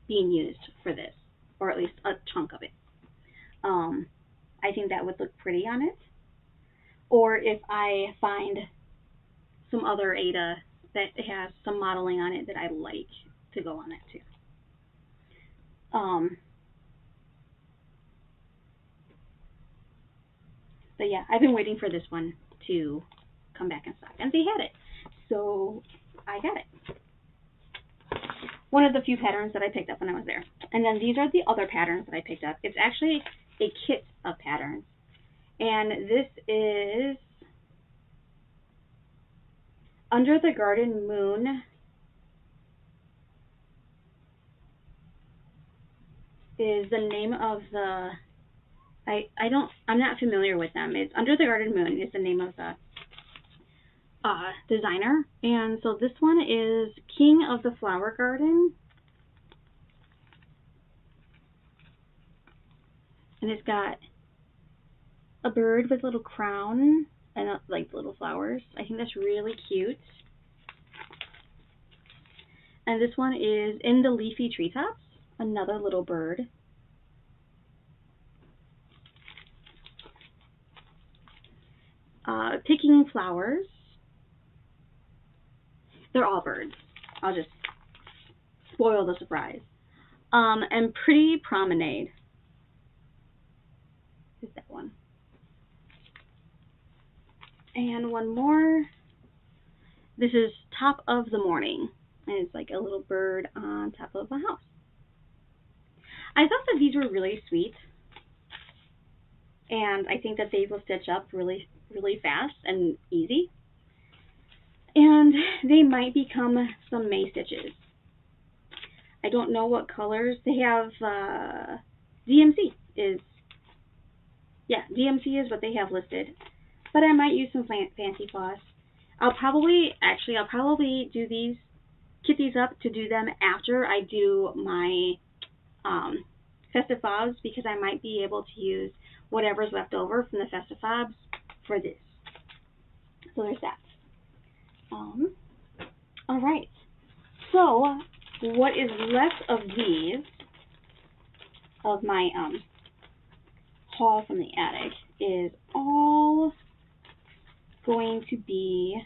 being used for this, or at least a chunk of it. I think that would look pretty on it. Or if I find some other Aida that has some modeling on it that I like to go on it too. But yeah, I've been waiting for this one to come back in stock, and they had it, so I got it. One of the few patterns that I picked up when I was there. And then these are the other patterns that I picked up. It's actually a kit of patterns, and this is Under the Garden Moon. Is the name of the, I'm not familiar with them. It's Under the Garden Moon is the name of the designer. And so this one is King of the Flower Garden. And it's got a bird with a little crown and like little flowers. I think that's really cute. And this one is In the Leafy Treetops, another little bird. Picking Flowers. They're all birds. I'll just spoil the surprise. And Pretty Promenade is that one. And one more. This is Top of the Morning. And it's like a little bird on top of a house. I thought that these were really sweet. And I think that they will stitch up really fast and easy. And they might become some May stitches. I don't know what colors. They have DMC is, yeah, DMC is what they have listed. But I might use some fancy floss. I'll probably do these, kit these up to do them after I do my festive fobs, because I might be able to use whatever's left over from the festive fobs for this. So there's that. All right. So what is left of these, of my haul from the attic, is all going to be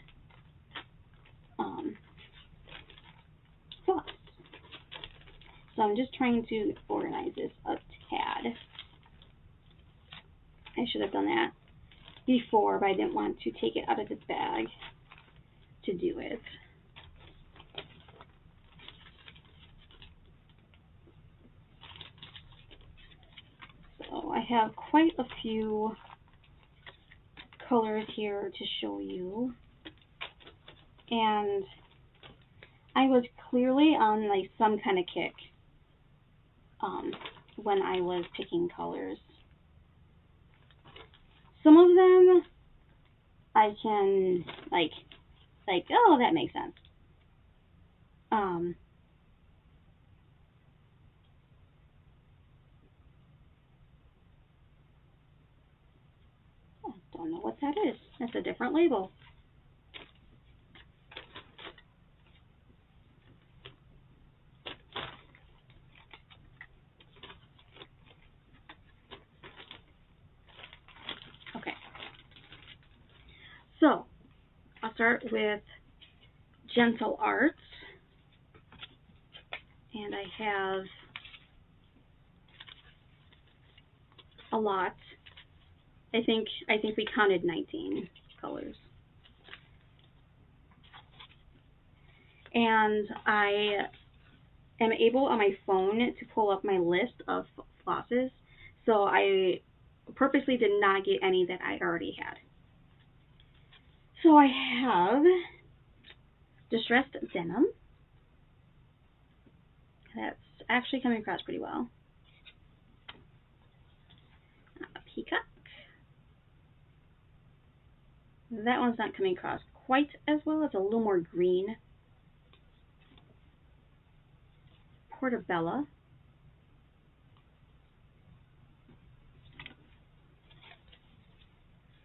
floss. So I'm just trying to organize this a tad. I should have done that before, but I didn't want to take it out of the bag to do it. So I have quite a few colors here to show you, and I was clearly on like some kind of kick when I was picking colors. Some of them I can like oh, that makes sense. I don't know what that is. That's a different label. Okay. So, I'll start with Gentle Arts. And I have a lot. I think we counted 19 colors. And I am able on my phone to pull up my list of flosses, so I purposely did not get any that I already had. So I have Distressed Denim. That's actually coming across pretty well. Peacock. That one's not coming across quite as well. It's a little more green. Portobello.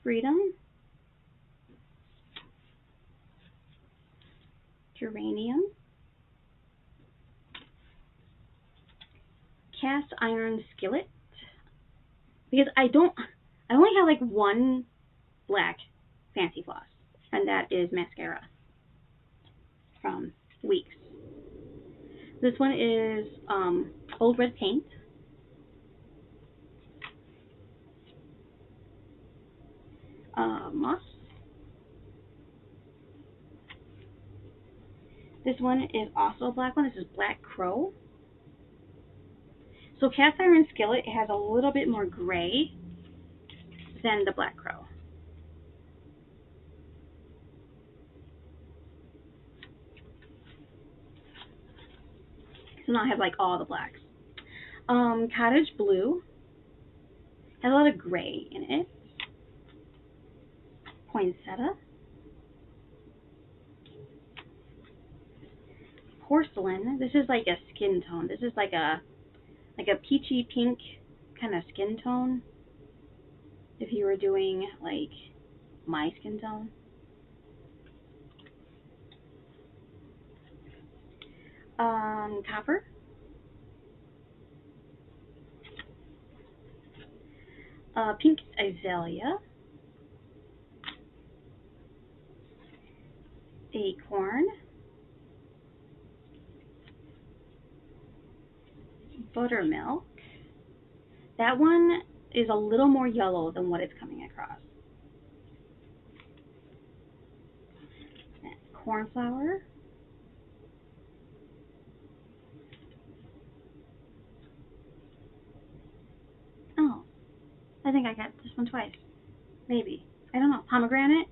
Freedom. Geranium. Cast Iron Skillet. Because I only have like one black fancy floss, and that is mascara from Weeks. This one is Old Red Paint. Moss. This one is also a black one. This is Black Crow. So Cast Iron Skillet has a little bit more gray than the Black Crow. So now I have like all the blacks. Cottage Blue has a lot of gray in it. Poinsettia. Porcelain. This is like a skin tone. This is like a peachy pink kind of skin tone. If you were doing like my skin tone. Copper. Pink Azalea. Acorn. Buttermilk. That one is a little more yellow than what it's coming across. Cornflower. Oh, I think I got this one twice. Maybe. I don't know. Pomegranate.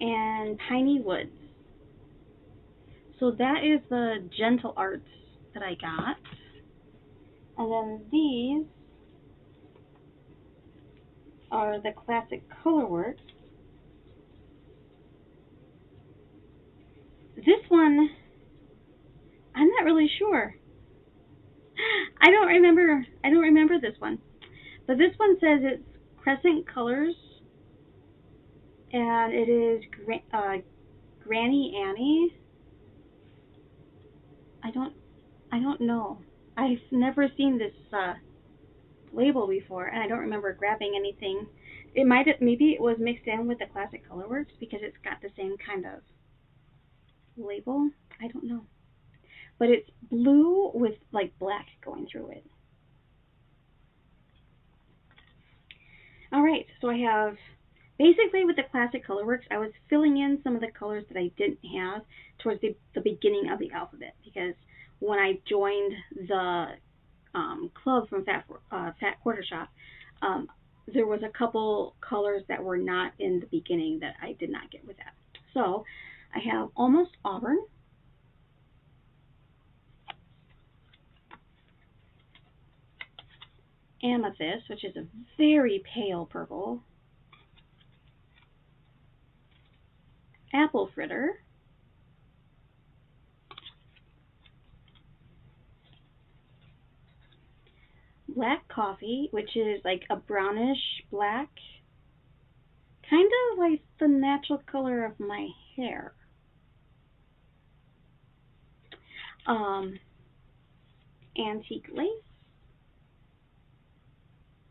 And Piney Woods. So that is the Gentle Arts that I got. And then these are the classic Colorworks. This one, I'm not really sure. I don't remember this one. But this one says it's Crescent Colors, and it is Granny Annie. I don't know. I've never seen this label before, and I don't remember grabbing anything. Maybe it was mixed in with the classic Colorworks because it's got the same kind of label. I don't know. But it's blue with like black going through it. Alright, so I have, basically with the classic Colorworks, I was filling in some of the colors that I didn't have towards the beginning of the alphabet, because when I joined the club from Fat Quarter Shop, there was a couple colors that were not in the beginning that I did not get with that. So I have Almost Auburn, Amethyst, which is a very pale purple, Apple Fritter, Black Coffee, which is like a brownish black, kind of like the natural color of my hair. Antique Lace.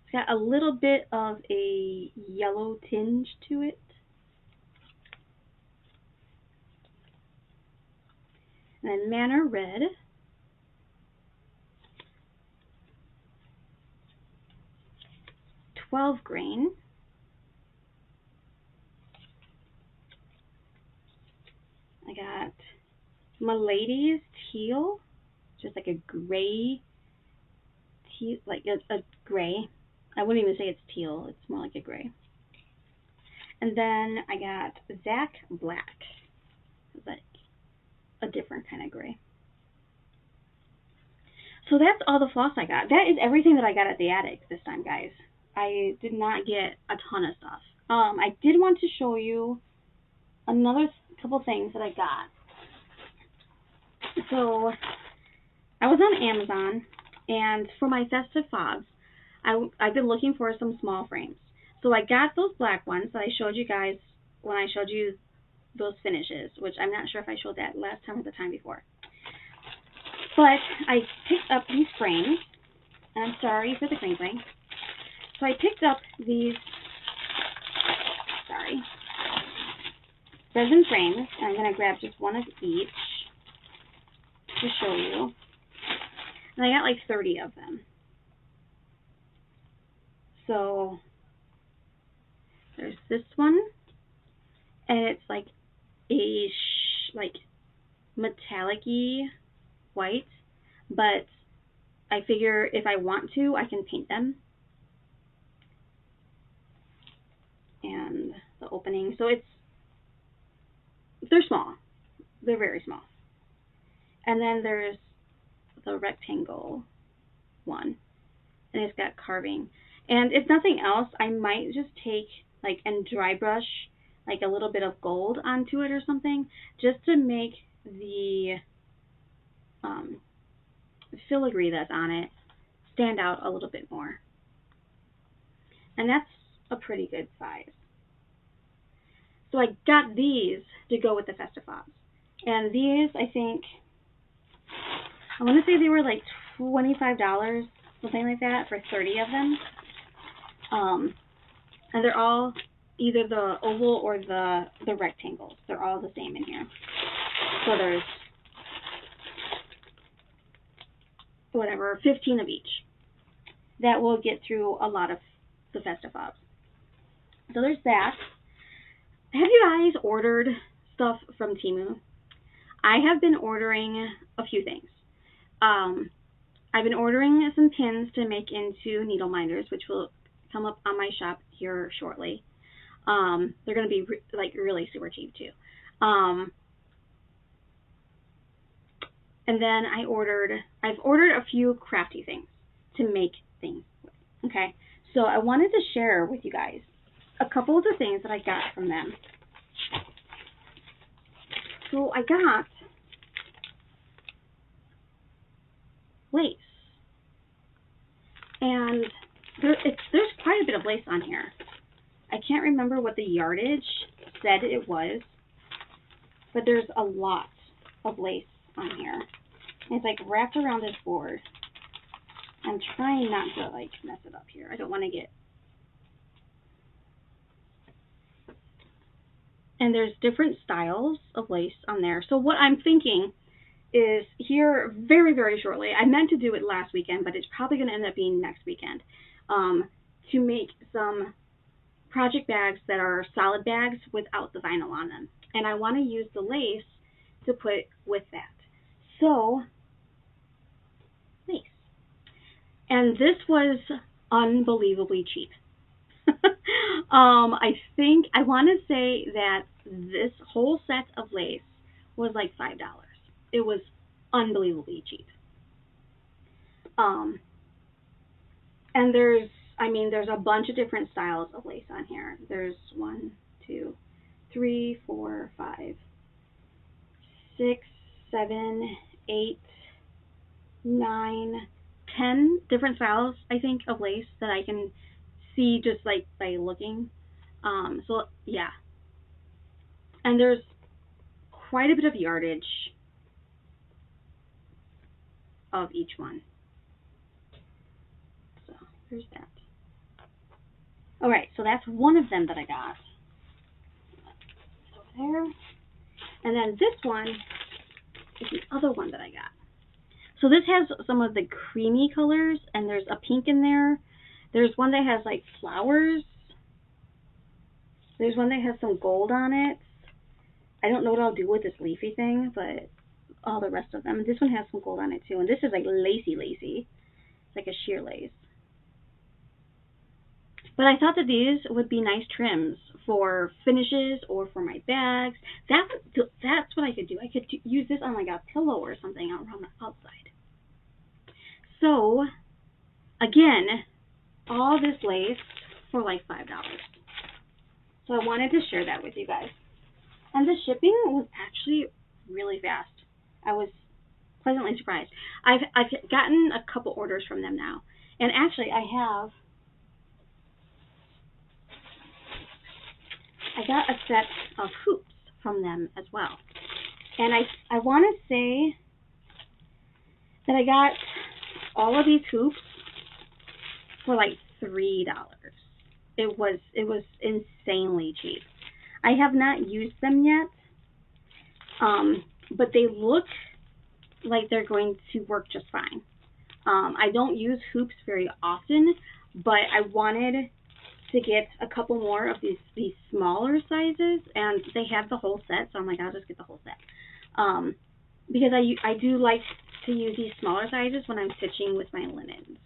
It's got a little bit of a yellow tinge to it. And then Manor Red. Twelve Grain. I got Milady's Teal, just like a gray teal, like a gray. I wouldn't even say it's teal, it's more like a gray. And then I got Zach Black, like a different kind of gray. So that's all the floss I got. That is everything that I got at the attic this time, guys. I did not get a ton of stuff. I did want to show you another couple things that I got. So I was on Amazon, and for my festive fobs, I've been looking for some small frames. So I got those black ones that I showed you guys when I showed you those finishes, which I'm not sure if I showed that last time or the time before. But I picked up these frames, and I'm sorry for the crinkling. So I picked up these, resin frames, and I'm going to grab just one of each to show you. And I got like 30 of them. So there's this one, and it's like a metallic-y white, but I figure if I want to, I can paint them. And the opening, so they're small. They're very small. And then there's the rectangle one, and it's got carving. And if nothing else, I might just take and dry brush like a little bit of gold onto it or something, just to make the filigree that's on it stand out a little bit more. And that's a pretty good size. So I got these to go with the festive fobs. And these, I think, I want to say they were like $25, something like that, for 30 of them. And they're all either the oval or the rectangles. They're all the same in here. So there's 15 of each. That will get through a lot of the festive fobs. So there's that. Have you guys ordered stuff from Temu? I have been ordering a few things. I've been ordering some pins to make into needle minders, which will come up on my shop here shortly. They're going to be really super cheap too. And then I've ordered a few crafty things to make things with. Okay, so I wanted to share with you guys a couple of the things that I got from them. So I got lace, and there's quite a bit of lace on here. I can't remember what the yardage said it was, but there's a lot of lace on here. And it's like wrapped around this board. I'm trying not to like mess it up here. I don't want to get... And there's different styles of lace on there. So what I'm thinking is here very, very shortly, I meant to do it last weekend, but it's probably going to end up being next weekend, to make some project bags that are solid bags without the vinyl on them. And I want to use the lace to put with that. So, lace. And this was unbelievably cheap. I want to say that this whole set of lace was like $5. It was unbelievably cheap. And there's a bunch of different styles of lace on here. There's 1, 2, 3, 4, 5, 6, 7, 8, 9, 10 different styles, I think, of lace that I can see just like by looking. So yeah. And there's quite a bit of yardage of each one. So there's that. Alright, so that's one of them that I got. Over there. And then this one is the other one that I got. So this has some of the creamy colors, and there's a pink in there. There's one that has like flowers. There's one that has some gold on it. I don't know what I'll do with this leafy thing, but all the rest of them. This one has some gold on it too, and this is like lacy. It's like a sheer lace. But I thought that these would be nice trims for finishes or for my bags. That's what I could do. I could use this on like a pillow or something around the outside. So, again, all this lace for like $5. So I wanted to share that with you guys. And the shipping was actually really fast. I was pleasantly surprised. I've gotten a couple orders from them now. And actually I got a set of hoops from them as well. And I want to say that I got all of these hoops for like $3. It was insanely cheap. I have not used them yet, but they look like they're going to work just fine. I don't use hoops very often, but I wanted to get a couple more of these smaller sizes, and they have the whole set, so I'm like, I'll just get the whole set. Because I do like to use these smaller sizes when I'm stitching with my linens,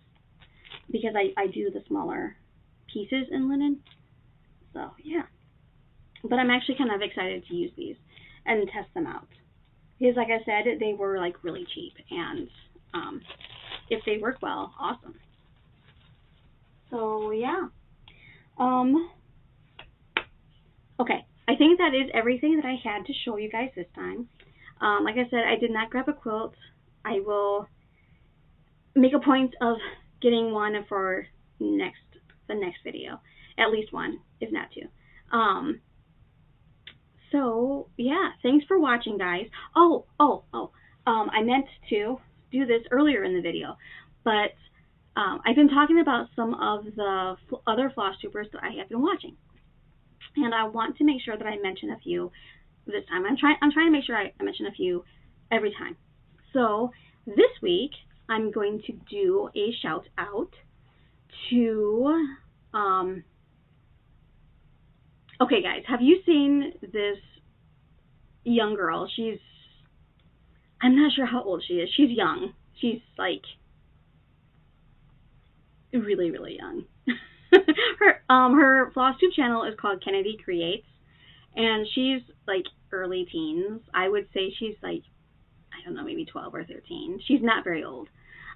because I do the smaller pieces in linen. So yeah, but I'm actually kind of excited to use these and test them out, because like I said, they were like really cheap, and if they work well, awesome. So yeah. Okay, I think that is everything that I had to show you guys this time. Like I said, I did not grab a quilt. I will make a point of getting one for the next video. At least one, if not two. So, yeah, thanks for watching, guys. I meant to do this earlier in the video, but I've been talking about some of the other Flosstubers that I have been watching, and I want to make sure that I mention a few this time. I'm trying to make sure I mention a few every time. So this week I'm going to do a shout out to okay, guys, have you seen this young girl? I'm not sure how old she is. She's young. She's like really, really young. Her Flosstube channel is called Kennedy Creates, and she's like early teens. I would say she's like, I I don't know, maybe 12 or 13. She's not very old.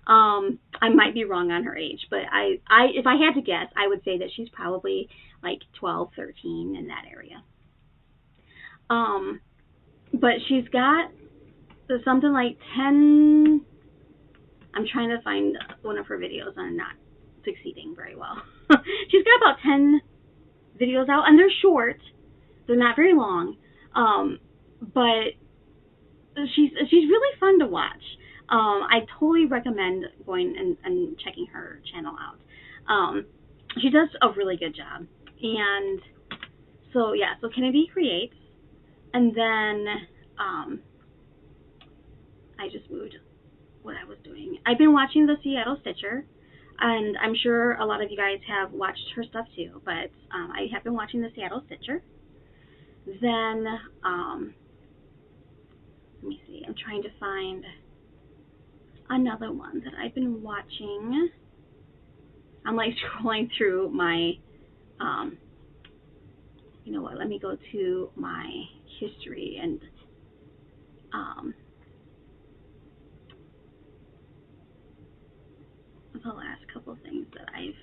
I might be wrong on her age, but if I had to guess, I would say that she's probably like 12, 13 in that area. But she's got something like 10. I'm trying to find one of her videos and I'm not succeeding very well. She's got about 10 videos out, and they're short. They're not very long. But she's really fun to watch. I totally recommend going and checking her channel out. She does a really good job. And so yeah, so Kennedy creates, and then I just moved what I was doing. I've been watching the Seattle Stitcher, and I'm sure a lot of you guys have watched her stuff too, but I have been watching the Seattle Stitcher. Then let me see, I'm trying to find another one that I've been watching. I'm like scrolling through my, you know what, let me go to my history and the last couple things that I've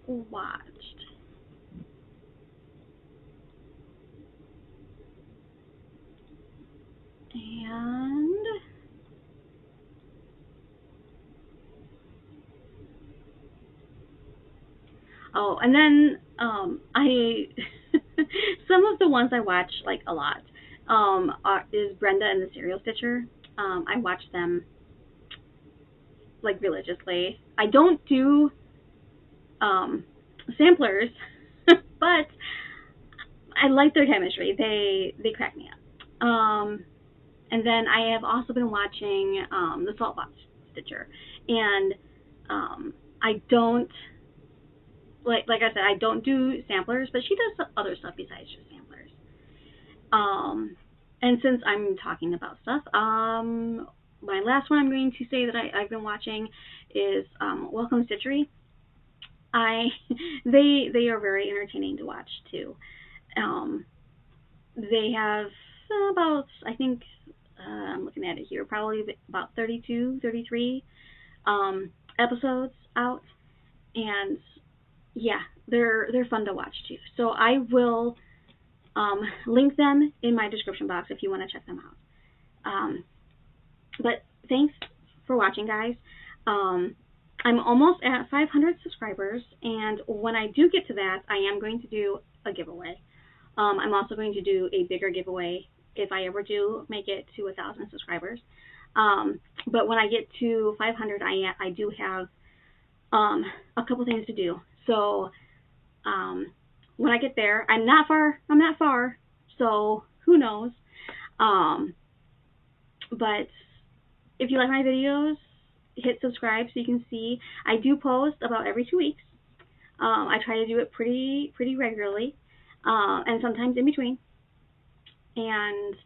watched. And oh, and then I some of the ones I watch like a lot is Brenda and the Serial Stitcher. I watch them like religiously. I don't do samplers, but I like their chemistry. They crack me up. And then I have also been watching the Saltbox Stitcher, and I don't like I said, I don't do samplers, but she does other stuff besides just samplers. And since I'm talking about stuff, my last one I'm going to say that I've been watching is Welcome Stitchery. They are very entertaining to watch too. They have about, I think, I'm looking at it here, probably about 32, 33 episodes out, and yeah, they're fun to watch too. So I will link them in my description box if you want to check them out. But thanks for watching, guys. I'm almost at 500 subscribers, and when I do get to that, I am going to do a giveaway. I'm also going to do a bigger giveaway if I ever do make it to 1,000 subscribers. But when I get to 500, I do have a couple things to do. So when I get there, I'm not far, so who knows. But if you like my videos, hit subscribe so you can see. I do post about every 2 weeks. I try to do it pretty regularly, and sometimes in between. And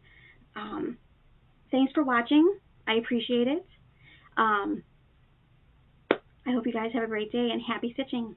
thanks for watching. I appreciate it. I hope you guys have a great day and happy stitching.